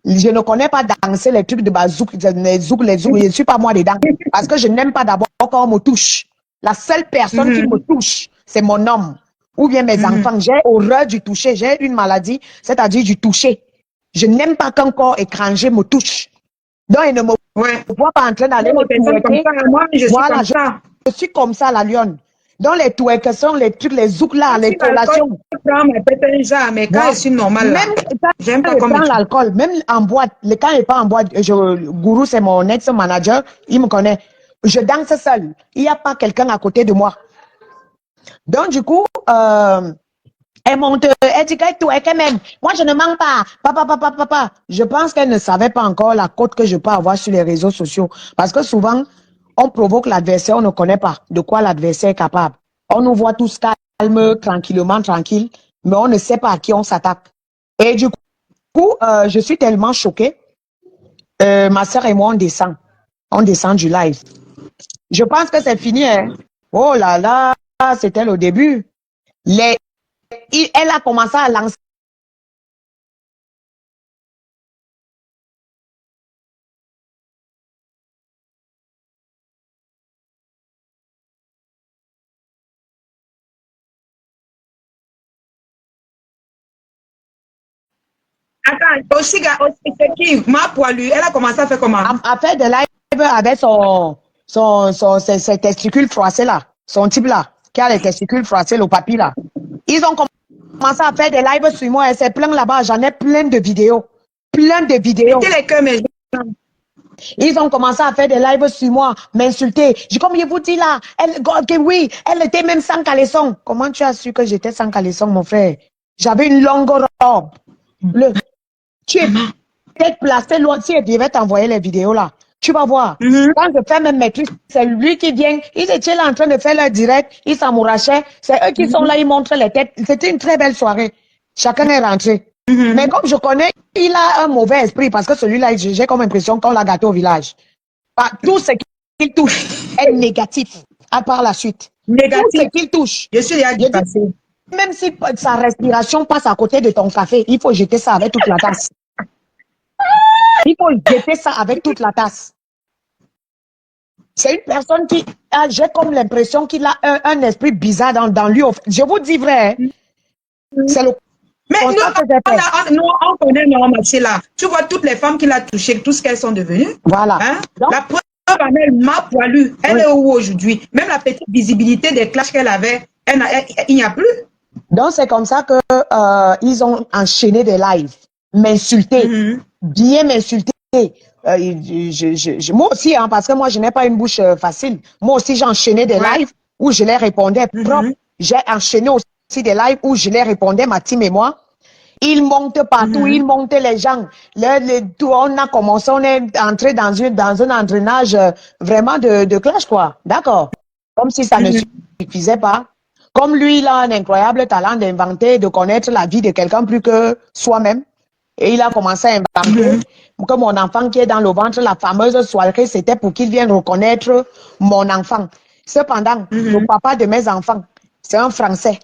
Je ne connais pas danser les trucs de bazouk, les zouk. Je ne suis pas moi dedans. Parce que je n'aime pas d'abord quand on me touche. La seule personne qui me touche, c'est mon homme. Ou bien mes enfants. J'ai horreur du toucher. J'ai une maladie, c'est-à-dire du toucher. Je n'aime pas qu'un corps étranger me touche. Donc, il ne me voit pas en train d'aller me toucher. Moi, Voilà, je suis comme ça, la lionne. Donc, les twerkations, les trucs, les zouks là, les collations. Mais quand je suis normale, même j'aime pas comme l'alcool, même en boîte, quand il n'est pas en boîte, Gourou, c'est mon ex-manager, il me connaît. Je danse seul. Il n'y a pas quelqu'un à côté de moi. Donc, du coup, elle monte, elle dit qu'elle twerk même. Moi, je ne mens pas. Papa. Je pense qu'elle ne savait pas encore la cote que je peux avoir sur les réseaux sociaux. Parce que souvent, on provoque l'adversaire, on ne connaît pas de quoi l'adversaire est capable. On nous voit tous calmes, tranquille, mais on ne sait pas à qui on s'attaque. Et du coup, je suis tellement choquée. Ma soeur et moi, on descend du live. Je pense que c'est fini. Hein. Oh là là, c'était le début. Elle a commencé à lancer. Attends, Oshiga, c'est qui? Ma poilue, elle a commencé à faire comment? À faire des lives avec ses testicules froissés là. Son type là, qui a les testicules froissés, le papy là. Ils ont commencé à faire des lives sur moi. Elle s'est plein là-bas. J'en ai plein de vidéos. Ils ont commencé à faire des lives sur moi, m'insulter. J'ai comme je vous dis là, elle était même sans caleçon. Comment tu as su que j'étais sans caleçon, mon frère? J'avais une longue robe bleue. Tu es peut-être placé loin, si je vais t'envoyer les vidéos là. Tu vas voir. Quand je fais même mes trucs, c'est lui qui vient. Ils étaient là en train de faire leur direct. Ils s'amourachaient. C'est eux qui sont là, ils montrent les têtes. C'était une très belle soirée. Chacun est rentré. Mais comme je connais, il a un mauvais esprit parce que celui-là, j'ai comme impression qu'on l'a gâté au village. Tout ce qu'il touche est négatif, à part la suite. Négatif. Tout ce qu'il touche. Je suis déjà passé. Même si sa respiration passe à côté de ton café, il faut jeter ça avec toute la tasse. Il faut jeter ça avec toute la tasse. C'est une personne qui a, j'ai comme l'impression qu'il a un esprit bizarre dans lui. Je vous dis vrai, c'est le. Mais nous, on connaît nos marchés là. Tu vois toutes les femmes qu'il a touchées, tout ce qu'elles sont devenues. Voilà. Hein? La preuve, elle m'a poilue. Elle est où aujourd'hui? Même la petite visibilité des clashs qu'elle avait, il n'y a plus. Donc, c'est comme ça que ils ont enchaîné des lives, m'insulter, bien m'insulter. Moi aussi, hein, parce que moi, je n'ai pas une bouche facile. Moi aussi, j'ai enchaîné des lives où je les répondais propre. J'ai enchaîné aussi des lives où je les répondais, ma team et moi. Ils montent partout, ils montent les gens. On a commencé, on est entré dans un entraînage vraiment de clash, quoi. D'accord. Comme si ça ne suffisait pas. Comme lui, il a un incroyable talent d'inventer, de connaître la vie de quelqu'un plus que soi-même. Et il a commencé à inventer que mon enfant qui est dans le ventre, la fameuse soirée, c'était pour qu'il vienne reconnaître mon enfant. Cependant, le papa de mes enfants, c'est un Français,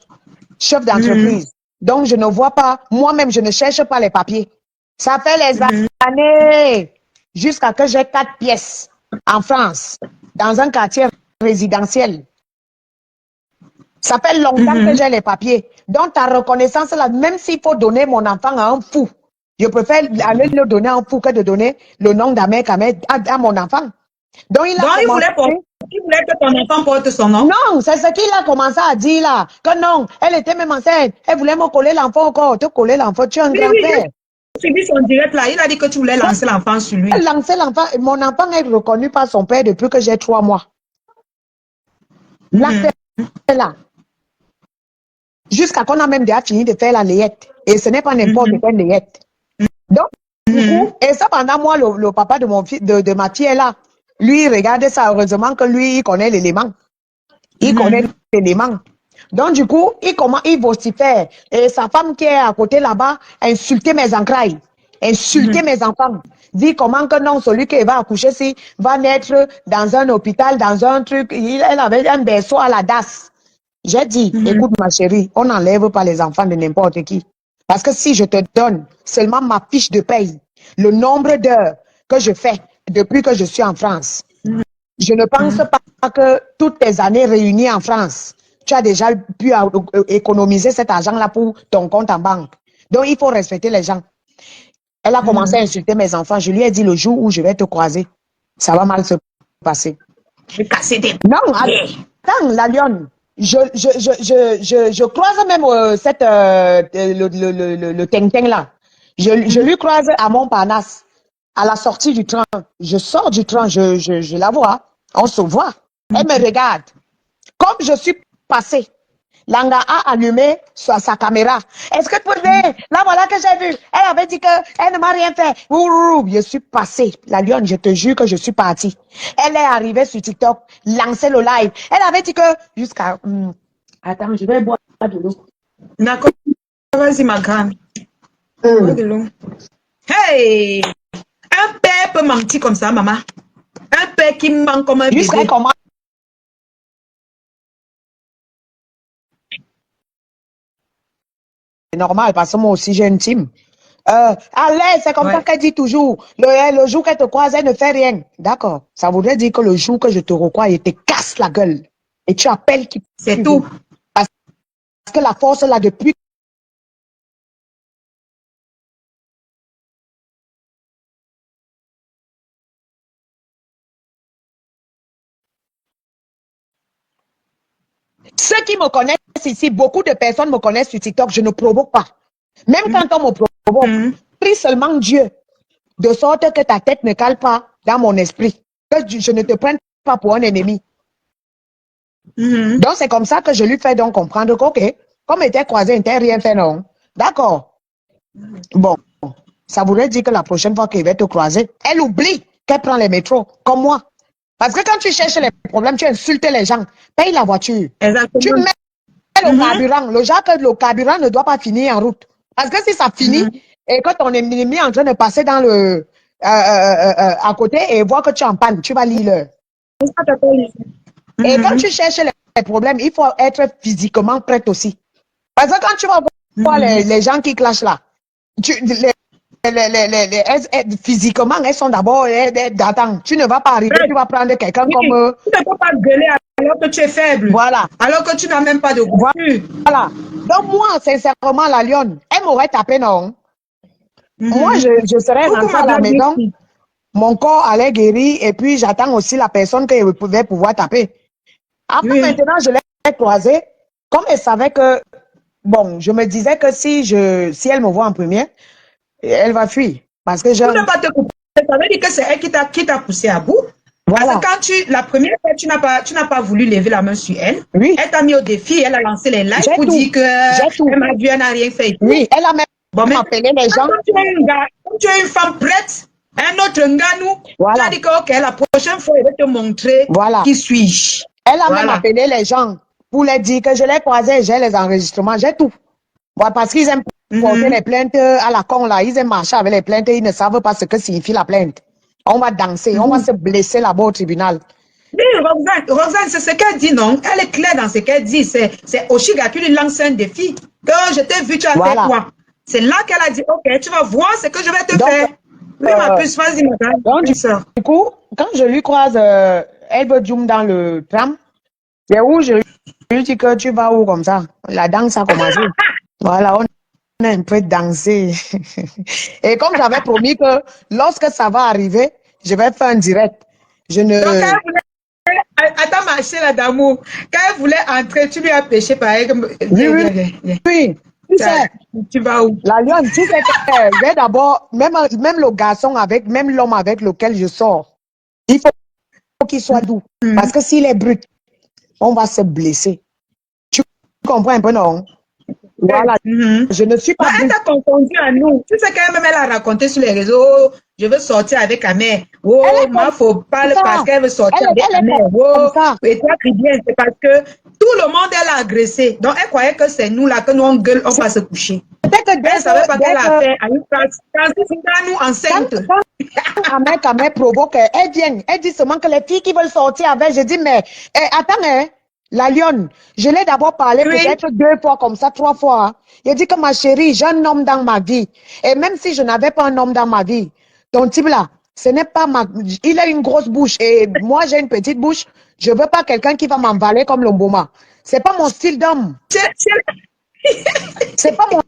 chef d'entreprise. Donc, je ne vois pas, moi-même, je ne cherche pas les papiers. Ça fait les années jusqu'à que j'ai 4 pièces en France, dans un quartier résidentiel. Ça fait longtemps que j'ai les papiers. Donc, ta reconnaissance, là, même s'il faut donner mon enfant à un fou, je préfère aller le donner à un fou que de donner le nom d'Ahmed à mon enfant. Donc, il voulait que ton enfant porte son nom. Non, c'est ce qu'il a commencé à dire là. Que non, elle était même enceinte. Elle voulait me coller l'enfant encore. Te coller l'enfant, tu es un grand frère. J'ai suivi son direct là. Il a dit que tu voulais lancer l'enfant sur lui. Lancer l'enfant. Mon enfant est reconnu par son père depuis que j'ai 3 mois. L'acte est là. Jusqu'à qu'on a même déjà fini de faire la layette. Et ce n'est pas n'importe quelle layette. Donc, du coup, et ça pendant moi, le papa de mon fils, de ma fille est là. Lui, il regarde ça. Heureusement que lui, il connaît l'élément. Il connaît l'élément. Donc, du coup, il vocifère. Et sa femme qui est à côté là-bas, insulter mes entrailles. Insulter mes enfants. Dit comment que non, celui qui va accoucher, si, va naître dans un hôpital, dans un truc. Elle avait un berceau à la DAS. J'ai dit, écoute ma chérie, on n'enlève pas les enfants de n'importe qui. Parce que si je te donne seulement ma fiche de paye, le nombre d'heures que je fais depuis que je suis en France, je ne pense pas que toutes tes années réunies en France, tu as déjà pu économiser cet argent-là pour ton compte en banque. Donc, il faut respecter les gens. Elle a commencé à insulter mes enfants. Je lui ai dit, le jour où je vais te croiser, ça va mal se passer. Je vais casser des... Non, attends, la lionne. Je croise même le ting-ting là. Je lui croise à Montparnasse, à la sortie du train. Je sors du train, je la vois. On se voit. Elle me regarde. Comme je suis passée, Langa a allumé sa caméra. Est-ce que tu peux dire, là voilà que j'ai vu. Elle avait dit qu'elle ne m'a rien fait. Je suis passée. La lionne, je te jure que je suis partie. Elle est arrivée sur TikTok, lancer le live. Elle avait dit que jusqu'à... Attends, je vais boire de l'eau. D'accord. Vas-y, ma grande. Bois de l'eau. Hey! Un père peut mentir comme ça, maman. Un père qui ment comme un bébé. Jusqu'à comment? C'est normal parce que moi aussi j'ai une team. Allez, c'est comme ça qu'elle dit toujours. Le jour qu'elle te croise, elle ne fait rien. D'accord. Ça voudrait dire que le jour que je te recroise, elle te casse la gueule. Et tu appelles qui. C'est tout. Parce que la force là, depuis. Ceux qui me connaissent ici, beaucoup de personnes me connaissent sur TikTok, je ne provoque pas. Même quand on me provoque, prie seulement Dieu, de sorte que ta tête ne cale pas dans mon esprit, que je ne te prenne pas pour un ennemi. Donc, c'est comme ça que je lui fais donc comprendre qu'ok, comme elle était croisée, elle n'était rien fait, non. D'accord. Bon, ça voudrait dire que la prochaine fois qu'elle va te croiser, elle oublie qu'elle prend les métros, comme moi. Parce que quand tu cherches les problèmes, tu insultes les gens. Paye la voiture. Exactement. Tu mets le carburant. Le genre que le carburant ne doit pas finir en route. Parce que si ça finit et que ton ennemi est en train de passer dans le à côté et voit que tu es en panne, tu vas lire l'heure. Et quand tu cherches les problèmes, il faut être physiquement prête aussi. Parce que quand tu vas voir les gens qui clashent là, physiquement, elles sont d'abord d'attendre. Tu ne vas pas arriver, tu vas prendre quelqu'un comme... Tu ne peux pas gueuler alors que tu es faible. Voilà. Alors que tu n'as même pas de voiture. Voilà. Donc moi, sincèrement, la lionne, elle m'aurait tapé, non? Moi, je serais rentrée à la maison, mon corps allait guérir et puis j'attends aussi la personne que je pouvais pouvoir taper. Après, maintenant, je l'ai croisée. Comme elle savait que... Bon, je me disais que si elle me voit en première, elle va fuir. Parce que je... Tu ne pas te couper. Ça veut dire que c'est elle qui t'a poussé à bout. Voilà. Parce que la première fois, tu n'as pas voulu lever la main sur elle. Oui. Elle t'a mis au défi, elle a lancé les lives pour dire que m'a dit, elle n'a rien fait. Oui, elle a même appelé les gens. Quand tu es une femme prête, un autre gars, tu as dit que ok, la prochaine fois, elle va te montrer qui suis-je. Elle a même appelé les gens pour leur dire que je l'ai croisé, j'ai les enregistrements, j'ai tout. Voilà, parce qu'ils aiment porter les plaintes à la con, là. Ils aiment marcher avec les plaintes et ils ne savent pas ce que signifie la plainte. On va danser, on va se blesser là-bas au tribunal. Oui, Roxane, c'est ce qu'elle dit, non? Elle est claire dans ce qu'elle dit. C'est Oshiga qui lui lance un défi. Que je t'ai vu, tu as fait Voilà. quoi? C'est là qu'elle a dit, OK, tu vas voir ce que je vais te Donc, faire. Oui, ma puce, vas-y, madame. donc, Oui, sœur. du coup, quand je lui croise, elle veut zoom dans le tram, c'est où je lui dis que tu vas où comme ça? La danse a commencé. Voilà, on a un peu dansé. Et comme j'avais promis que lorsque ça va arriver, je vais faire un direct. Je Donc, ne... elle voulait, attends, ma chère d'amour, quand elle voulait entrer, tu lui as pêché pareil. Oui, Viens, oui, viens, viens, viens. oui. Tu sais, Tu vas où? la lionne, tu sais que j'ai d'abord, même le garçon avec, même l'homme avec lequel je sors, il faut qu'il soit doux. Parce que s'il est brut, on va se blesser. Tu comprends un peu, non? Voilà. Je ne suis Non, pas elle brute. t'a confondu à nous. Tu sais qu'elle-même, elle a raconté sur les réseaux, je veux sortir avec ta mère. Elle Oh, est moi, comme faut pas ça. parce qu'elle veut sortir avec Elle ta est mère. comme Oh, ça. et toi, tu bien, c'est parce que tout le monde, elle a agressé. Donc, elle croyait que c'est nous là, que nous, on gueule, on va se coucher. Peut-être que Elle ne savait pas qu'elle a fait à une place. Nous enceinte. quand un mec provoque, elle vient, elle dit seulement que les filles qui veulent sortir avec, je dis, mais attends, hein, la lionne, je l'ai d'abord parlé Oui. peut-être 2 fois comme ça, 3 fois. Hein. Il dit que ma chérie, j'ai un homme dans ma vie. Et même si je n'avais pas un homme dans ma vie, ton type là, ce n'est pas ma... Il a une grosse bouche et moi j'ai une petite bouche. Je veux pas quelqu'un qui va m'emballer comme l'omboma. C'est pas mon style d'homme. C'est pas mon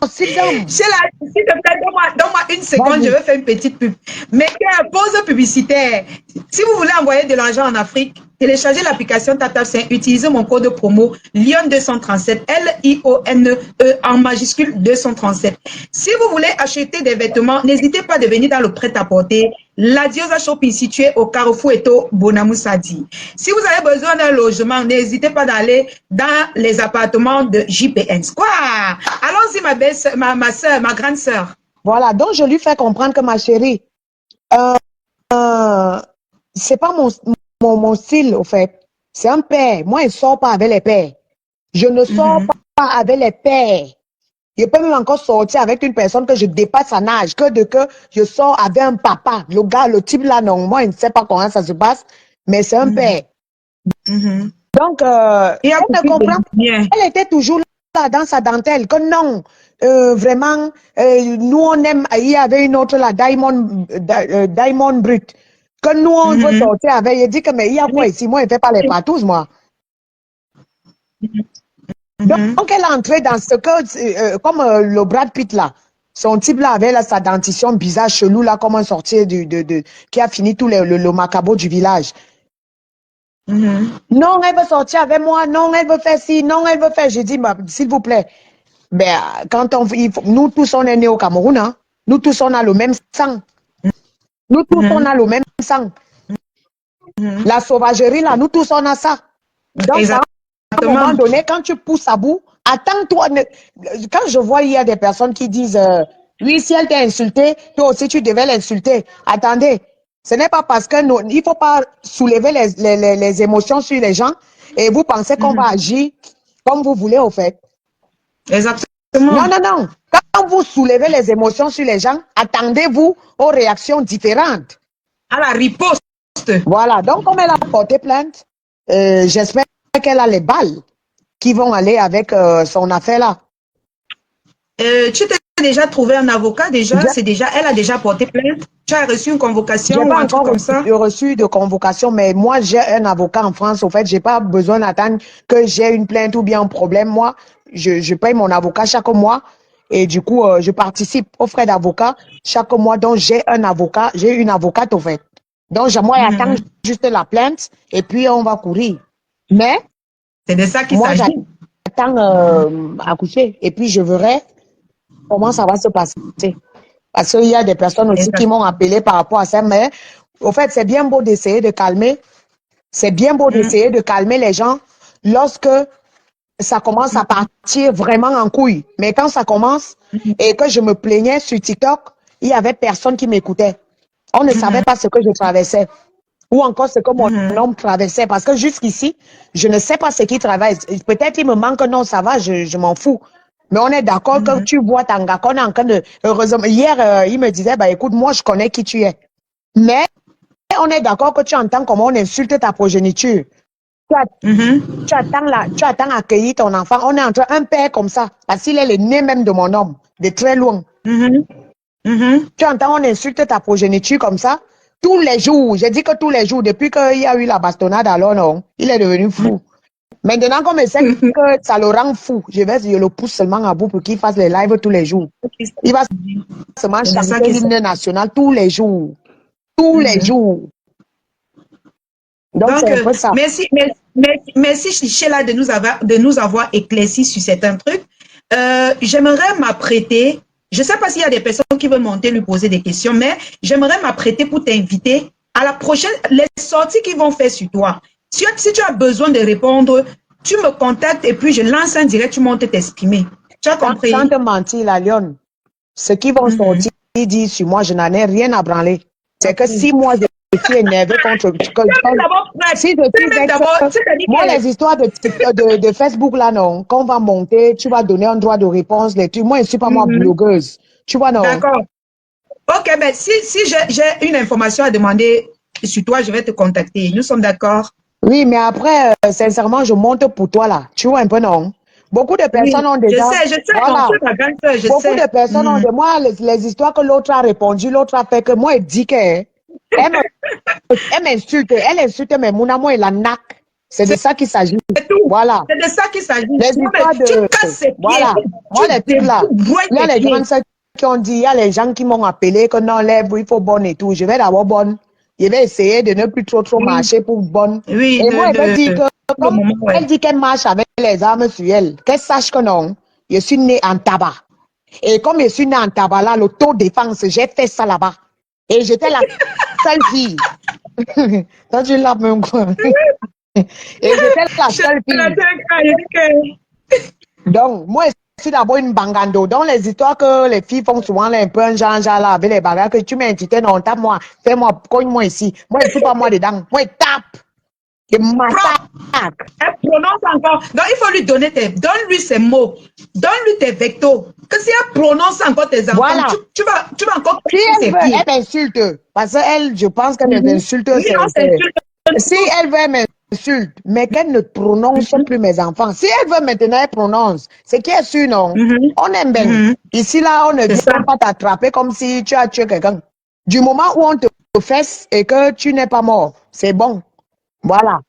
style d'homme. S'il te plaît, donne-moi une seconde, je Vas-y. vais faire une petite pub. Mettez une pause publicitaire. Si vous voulez envoyer de l'argent en Afrique, téléchargez l'application TapTapSend, utilisez mon code promo LION237, L-I-O-N-E en majuscule 237. Si vous voulez acheter des vêtements, n'hésitez pas de venir dans le prêt-à-porter. La Diosa Shopping située au Carrefour Eto Bonamoussadi. Si vous avez besoin d'un logement, n'hésitez pas d'aller dans les appartements de JPN. Quoi? Allons-y, ma soeur, ma grande soeur. Voilà, donc je lui fais comprendre que ma chérie, c'est pas mon style, au fait. C'est un père. Moi, je ne sors pas avec les pères. Je ne sors pas avec les pères. Je peux même encore sortir avec une personne que je dépasse en âge, que je sors avec un papa. Le gars, le type là, non, moi, il ne sait pas comment ça se passe, mais c'est un père. Donc, elle ne comprend pas. Elle était toujours là dans sa dentelle, que non, vraiment, nous on aime, il y avait une autre là, Diamond Brut, que nous on veut sortir avec, il dit que mais il y a quoi ici, moi je ne fais pas les patous, moi. Donc elle est entrée dans ce que, comme le Brad Pitt là, son type là avait là, sa dentition bizarre, chelou là, comme un sorcier qui a fini tout le macabo du village. Non, elle veut sortir avec moi, non, elle veut faire ci, non, elle veut faire. J'ai dit, s'il vous plaît, ben, quand nous tous on est nés au Cameroun, hein, nous tous on a le même sang. Nous tous on a le même sang. La sauvagerie là, nous tous on a ça. Donc, à un moment donné, quand tu pousses à bout, attends-toi. Quand je vois, il y a des personnes qui disent, oui, si elle t'a insulté, toi aussi tu devais l'insulter. Attendez. Ce n'est pas parce que il ne faut pas soulever les émotions sur les gens et vous pensez qu'on va agir comme vous voulez, au fait. Exactement. Non, non, non. Quand vous soulevez les émotions sur les gens, attendez-vous aux réactions différentes. À la riposte. Voilà. Donc, comme elle a porté plainte, j'espère qu'elle a les balles qui vont aller avec son affaire là. Tu t'es déjà trouvé un avocat déjà? Elle a déjà porté plainte? Tu as reçu une convocation ou un truc comme ça? J'ai reçu de convocation, mais moi j'ai un avocat en France. Au fait, j'ai pas besoin d'attendre que j'ai une plainte ou bien un problème. Moi, je paye mon avocat chaque mois et du coup, je participe aux frais d'avocat chaque mois. Donc j'ai un avocat, j'ai une avocate au fait. Donc moi, j'attends juste la plainte et puis on va courir. Mais c'est de ça qu'il s'agit. Moi, j'attends accoucher et puis je verrai comment ça va se passer. Parce qu'il y a des personnes aussi qui m'ont appelé par rapport à ça. Mais au fait, c'est bien beau d'essayer de calmer. C'est bien beau d'essayer de calmer les gens lorsque ça commence à partir vraiment en couille. Mais quand ça commence et que je me plaignais sur TikTok, il y avait personne qui m'écoutait. On ne savait pas ce que je traversais. Ou encore ce que mon homme traversait. Parce que jusqu'ici, je ne sais pas ce qu'il traverse. Peut-être il me manque, non, ça va, je m'en fous. Mais on est d'accord que tu vois Tanga, qu'on est en train de... Heureusement, hier, il me disait, bah écoute, moi, je connais qui tu es. Mais on est d'accord que tu entends comment on insulte ta progéniture. Tu attends accueillir ton enfant. On est entre un père comme ça, parce qu'il est le nez même de mon homme, de très loin. Tu entends, on insulte ta progéniture comme ça. Tous les jours, j'ai dit que tous les jours, depuis qu'il y a eu la bastonnade, alors non, il est devenu fou. Maintenant, comme il sait que ça le rend fou, je le pousse seulement à bout pour qu'il fasse les lives tous les jours. Il va seulement chanter l'hymne national tous les jours. Tous les jours. Donc, c'est un peu ça. Merci Sheila de nous avoir éclairci sur certains trucs. J'aimerais m'apprêter, je ne sais pas s'il y a des personnes qui veulent monter, lui poser des questions, mais j'aimerais m'apprêter pour t'inviter à la prochaine, les sorties qu'ils vont faire sur toi. Si tu as besoin de répondre, tu me contactes et puis je lance un direct, tu montes t'exprimer. Tu as compris? Sans te mentir, la lionne, ce qui vont sortir, dire sur moi, je n'en ai rien à branler. C'est que si moi, je suis énervé contre... Si moi, les histoires de Facebook, là, non, qu'on va monter, tu vas donner un droit de réponse, les trucs. Moi, je ne suis pas moi blogueuse. Tu vois, non? D'accord. Ok, mais si j'ai une information à demander sur toi, je vais te contacter. Nous sommes d'accord? Oui, mais après, sincèrement, je monte pour toi, là. Tu vois un peu, non? Beaucoup de personnes ont déjà... Je sais, voilà. Beaucoup de personnes ont de moi, les histoires que l'autre a répondu, l'autre a fait que moi, elle dit qu'elle m'insulte. Elle insulte mes mouna, moi, elle la nac. C'est de ça qu'il s'agit. Voilà. C'est de ça qu'il s'agit. Les histoires de... Tu casses ses pieds. Voilà. Moi, les trucs là, il y a les grandes sœurs qui ont dit, il y a les gens qui m'ont appelé que non, il faut bonne et tout. Je vais d'abord bonne. Je vais essayer de ne plus trop marcher pour bonne. Oui, et moi, elle dit que, elle dit qu'elle marche avec les armes sur elle, qu'elle sache que non, je suis née en tabac. Et comme je suis née en tabac là, l'autodéfense, j'ai fait ça là-bas. Et j'étais la seule fille. Toi, tu l'as même quoi. Et j'étais la seule fille. Donc, moi, je suis d'abord une bangando. Donc, les histoires que les filles font souvent, là, un peu un genre là, avec les bagarres, que tu m'as invité, non, tape-moi, fais-moi, cogne-moi ici. Moi, je ne suis pas moi dedans. Moi, je tape. Je massacre. Elle prononce encore. Donc, il faut lui donner donne-lui ses mots. Donne-lui tes vectos. Que si elle prononce encore tes enfants, voilà. tu vas encore... Si elle veut, elle m'insulte. Parce qu'elle, je pense qu'elle m'insulte. Si elle veut, elle m'insulte. Mais qu'elle ne prononce plus mes enfants. Si elle veut maintenant, elle prononce. C'est qui est sûr, non? On aime bien. Ici, là, on ne vient pas t'attraper comme si tu as tué quelqu'un. Du moment où on te fesse et que tu n'es pas mort, c'est bon. Voilà.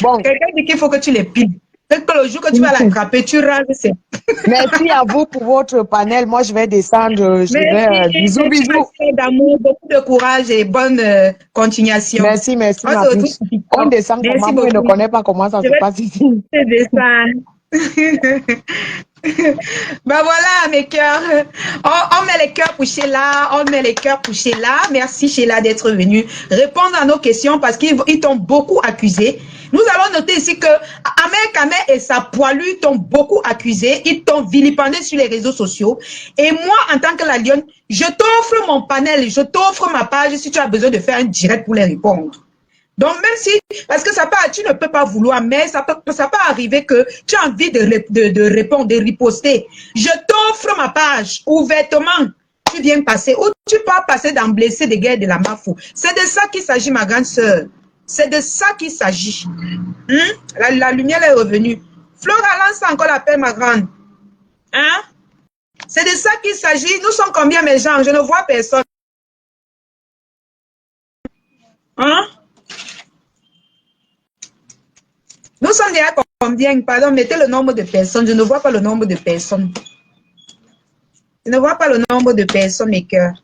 Bon. Quelqu'un dit qu'il faut que tu les piles. Que le jour que tu vas l'attraper, tu rases. Merci à vous pour votre panel. Moi, je vais descendre. Bisous, bisous. Merci d'amour, beaucoup de courage et bonne continuation. Merci. On descend comment? Moi, je ne connais pas comment ça se passe ici. Ben voilà, mes cœurs. On met les cœurs pour Sheila. Merci Sheila d'être venue répondre à nos questions parce qu'ils t'ont beaucoup accusé. Nous allons noter ici que Ahmed Kamé et sa poilue t'ont beaucoup accusé. Ils t'ont vilipendé sur les réseaux sociaux. Et moi, en tant que la lionne, je t'offre mon panel, je t'offre ma page si tu as besoin de faire un direct pour les répondre. Donc, même si, parce que tu ne peux pas vouloir, mais ça peut arriver que tu as envie de répondre, de riposter. Je t'offre ma page ouvertement. Tu viens passer, ou tu peux passer dans blesser des guerres de la Mafou. C'est de ça qu'il s'agit, ma grande sœur. C'est de ça qu'il s'agit. La lumière est revenue. Flora lance encore l'appel, ma grande. Hein? C'est de ça qu'il s'agit. Nous sommes combien, mes gens? Je ne vois personne. Hein? Nous sommes déjà combien? Pardon, mettez le nombre de personnes. Je ne vois pas le nombre de personnes. Je ne vois pas le nombre de personnes, mes cœurs.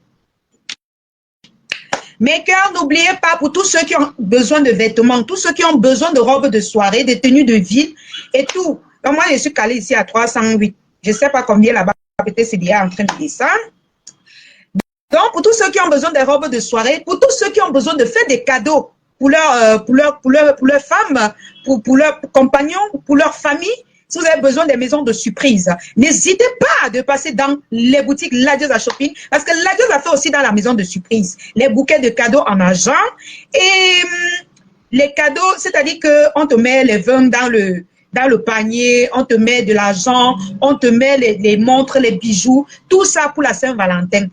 Mes cœurs, n'oubliez pas, pour tous ceux qui ont besoin de vêtements, tous ceux qui ont besoin de robes de soirée, de tenues de ville et tout. Donc, moi, je suis calée ici à 308. Je ne sais pas combien là-bas, peut-être c'est déjà en train de descendre. Donc, pour tous ceux qui ont besoin de robes de soirée, pour tous ceux qui ont besoin de faire des cadeaux pour leurs femmes, pour leurs compagnons, pour leur famille, si vous avez besoin des maisons de surprise, n'hésitez pas de passer dans les boutiques Ladiosa Shopping, parce que Ladiosa fait aussi dans la maison de surprise les bouquets de cadeaux en argent et les cadeaux, c'est-à-dire qu'on te met les vins dans le panier, on te met de l'argent, on te met les montres, les bijoux, tout ça pour la Saint-Valentin.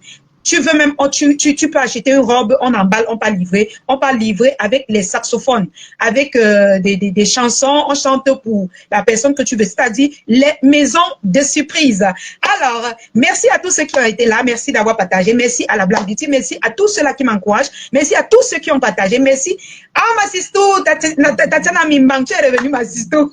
Tu veux même, tu peux acheter une robe, on emballe, on peut livrer avec les saxophones, avec des chansons, on chante pour la personne que tu veux, c'est-à-dire les maisons de surprise. Alors, merci à tous ceux qui ont été là, merci d'avoir partagé, merci à la Black Beauty, merci à tous ceux-là qui m'encouragent, merci à tous ceux qui ont partagé, merci. Ah, ma sister, Tatiana Mimbang, tu es revenue, ma sister. Vous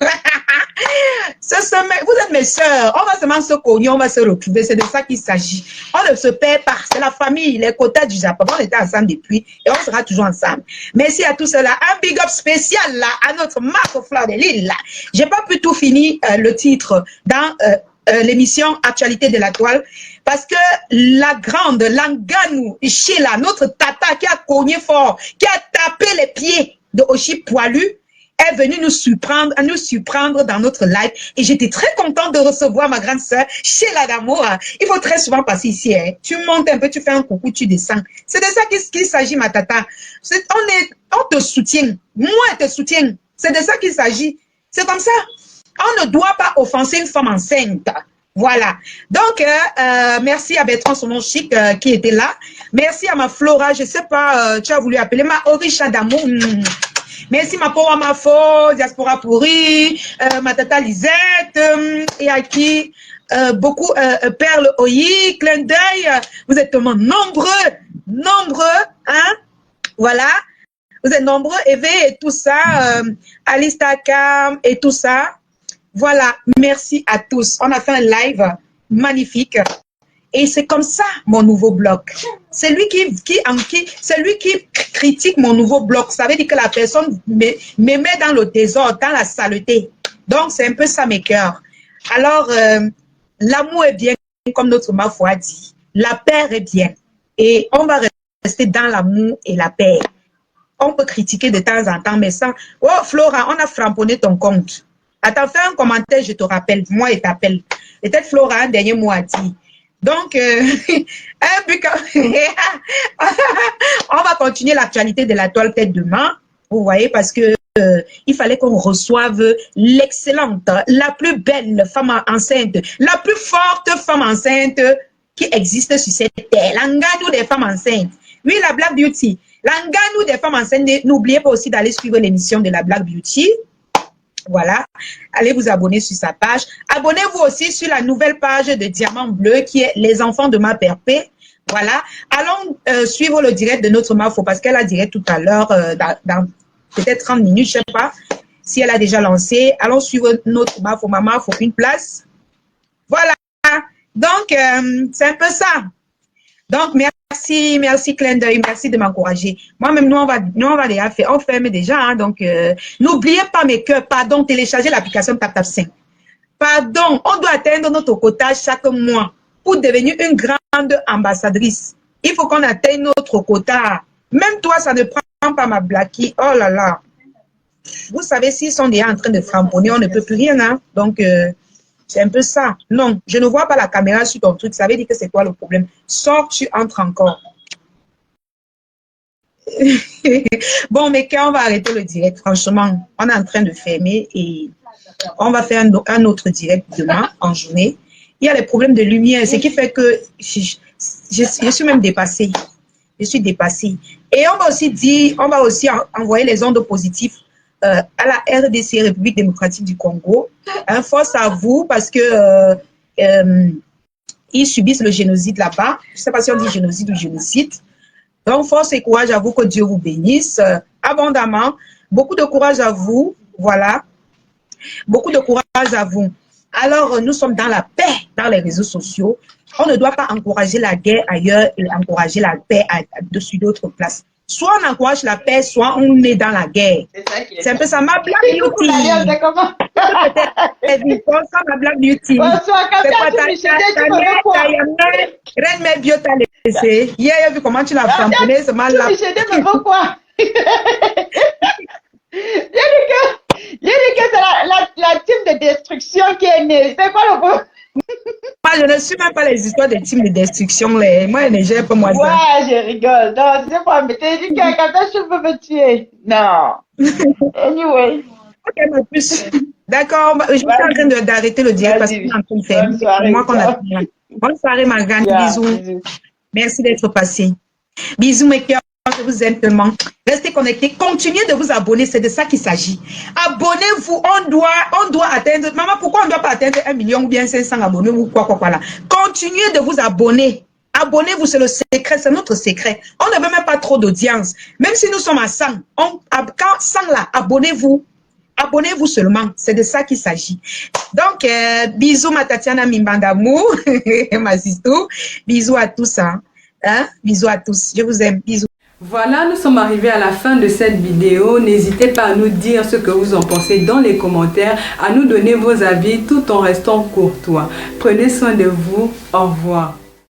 êtes mes sœurs, on va seulement se cogner, on va se retrouver, c'est de ça qu'il s'agit. On ne se perd pas, c'est la famille, les quotas du Japon, on était ensemble depuis et on sera toujours ensemble. Merci à tous ceux-là, un big up spécial là, à notre marque Fleur de Lille là. J'ai pas pu tout finir le titre dans l'émission Actualité de la Toile, parce que la grande Langanou Sheila, notre tata qui a cogné fort, qui a tapé les pieds de Oshi Poilu, est venue nous surprendre dans notre live. Et j'étais très contente de recevoir ma grande sœur Sheila d'amour. Il faut très souvent passer ici. Hein. Tu montes un peu, tu fais un coucou, tu descends. C'est de ça qu'il s'agit, ma tata. On te soutient. Moi, je te soutiens. C'est de ça qu'il s'agit. C'est comme ça. On ne doit pas offenser une femme enceinte. Voilà. Donc, merci à Bertrand Sonon Chic qui était là. Merci à ma Flora, je sais pas, tu as voulu appeler ma Orisha d'amour. Merci ma Powa Mafo, Diaspora Pourri, ma tata Lisette, et à qui beaucoup Perle Oyi, Clin d'œil. Vous êtes tellement nombreux, hein? Voilà. Vous êtes nombreux, Eve et tout ça, Alice Takam et tout ça. Voilà, merci à tous. On a fait un live magnifique. Et c'est comme ça mon nouveau blog. C'est lui c'est lui qui critique mon nouveau blog. Ça veut dire que la personne me met dans le désordre, dans la saleté. Donc, c'est un peu ça mes cœurs. Alors, l'amour est bien, comme notre ma foi dit. La paix est bien. Et on va rester dans l'amour et la paix. On peut critiquer de temps en temps, mais sans... Oh, Flora, on a framponné ton compte. Attends, fais un commentaire, je te rappelle. Moi, je t'appelle. Peut-être Flora, un dernier mot à dire. Donc, on va continuer l'actualité de la toile peut-être demain. Vous voyez, parce que il fallait qu'on reçoive l'excellente, la plus belle femme enceinte, la plus forte femme enceinte qui existe sur cette terre. L'Anganou des femmes enceintes. Oui, la Black Beauty. L'Anganou des femmes enceintes. N'oubliez pas aussi d'aller suivre l'émission de la Black Beauty. Voilà, allez vous abonner sur sa page. Abonnez-vous aussi sur la nouvelle page de Diamant Bleu qui est Les Enfants de ma Perpé. Voilà, allons suivre le direct de notre Mafo parce qu'elle a direct tout à l'heure, dans peut-être 30 minutes, je ne sais pas si elle a déjà lancé. Allons suivre notre Mafo, Maman, faut une place. Voilà, donc c'est un peu ça. Donc, merci Clin d'œil, merci de m'encourager. Moi-même, nous, on va déjà faire, on ferme déjà, hein, donc, n'oubliez pas mes cœurs, pardon, téléchargez l'application TapTap5. Pardon, on doit atteindre notre quota chaque mois pour devenir une grande ambassadrice. Il faut qu'on atteigne notre quota. Même toi, ça ne prend pas ma blacky. Oh là là. Vous savez, s'ils sont déjà en train de framponner, on ne peut plus rien, hein. Donc, c'est un peu ça. Non, je ne vois pas la caméra sur ton truc. Ça veut dire que c'est quoi le problème? Sors, tu entres encore. Bon, mais quand on va arrêter le direct, franchement, on est en train de fermer et on va faire un autre direct demain en journée. Il y a les problèmes de lumière, ce qui fait que je suis même dépassée. Je suis dépassée. Et on va aussi envoyer les ondes positives à la RDC, République démocratique du Congo. Force à vous parce que ils subissent le génocide là-bas. Je ne sais pas si on dit génocide ou génocide. Donc, force et courage à vous, que Dieu vous bénisse abondamment. Beaucoup de courage à vous. Voilà. Beaucoup de courage à vous. Alors, nous sommes dans la paix dans les réseaux sociaux. On ne doit pas encourager la guerre ailleurs et encourager la paix dessus d'autres places. Soit on encourage la paix, soit on est dans la guerre. C'est un peu ça. Ma Black Beauty. C'est comment? Bonsoir, ma Black Beauty. Bonsoir, quand tu me quoi? Reine mes bio t'a laissé. Hier, j'ai vu comment tu l'as framponné, ce mal-là. Tu me veux quoi? J'ai dit que c'est la team de destruction qui est née. C'est quoi le problème? Moi, je ne suis même pas les histoires des teams de destruction. Là. Moi, je ne gère pas moi ça. Ouais, je rigole. Non, c'est pas, mais t'as dit que quand je peux me tuer. Non. Anyway. Ok, ma puce. D'accord, je suis en train d'arrêter le direct parce qu'on est en train de faire. Bonne soirée. Moi, qu'on a... Bonne soirée, ma grande. Bisous. Merci d'être passé. Bisous mes cœurs, je vous aime tellement. Restez connectés, continuez de vous abonner, c'est de ça qu'il s'agit. Abonnez-vous, on doit atteindre, maman, pourquoi on ne doit pas atteindre 1 million ou bien 500 abonnés ou quoi là. Continuez de vous abonner. Abonnez-vous, c'est le secret, c'est notre secret. On ne veut même pas trop d'audience. Même si nous sommes à 100, quand 100 là, abonnez-vous. Abonnez-vous seulement, c'est de ça qu'il s'agit. Donc, bisous ma Tatiana Mimbandamou, ma sister. Bisous à tous. Hein? Bisous à tous, je vous aime, bisous. Voilà, nous sommes arrivés à la fin de cette vidéo. N'hésitez pas à nous dire ce que vous en pensez dans les commentaires, à nous donner vos avis tout en restant courtois. Prenez soin de vous, au revoir.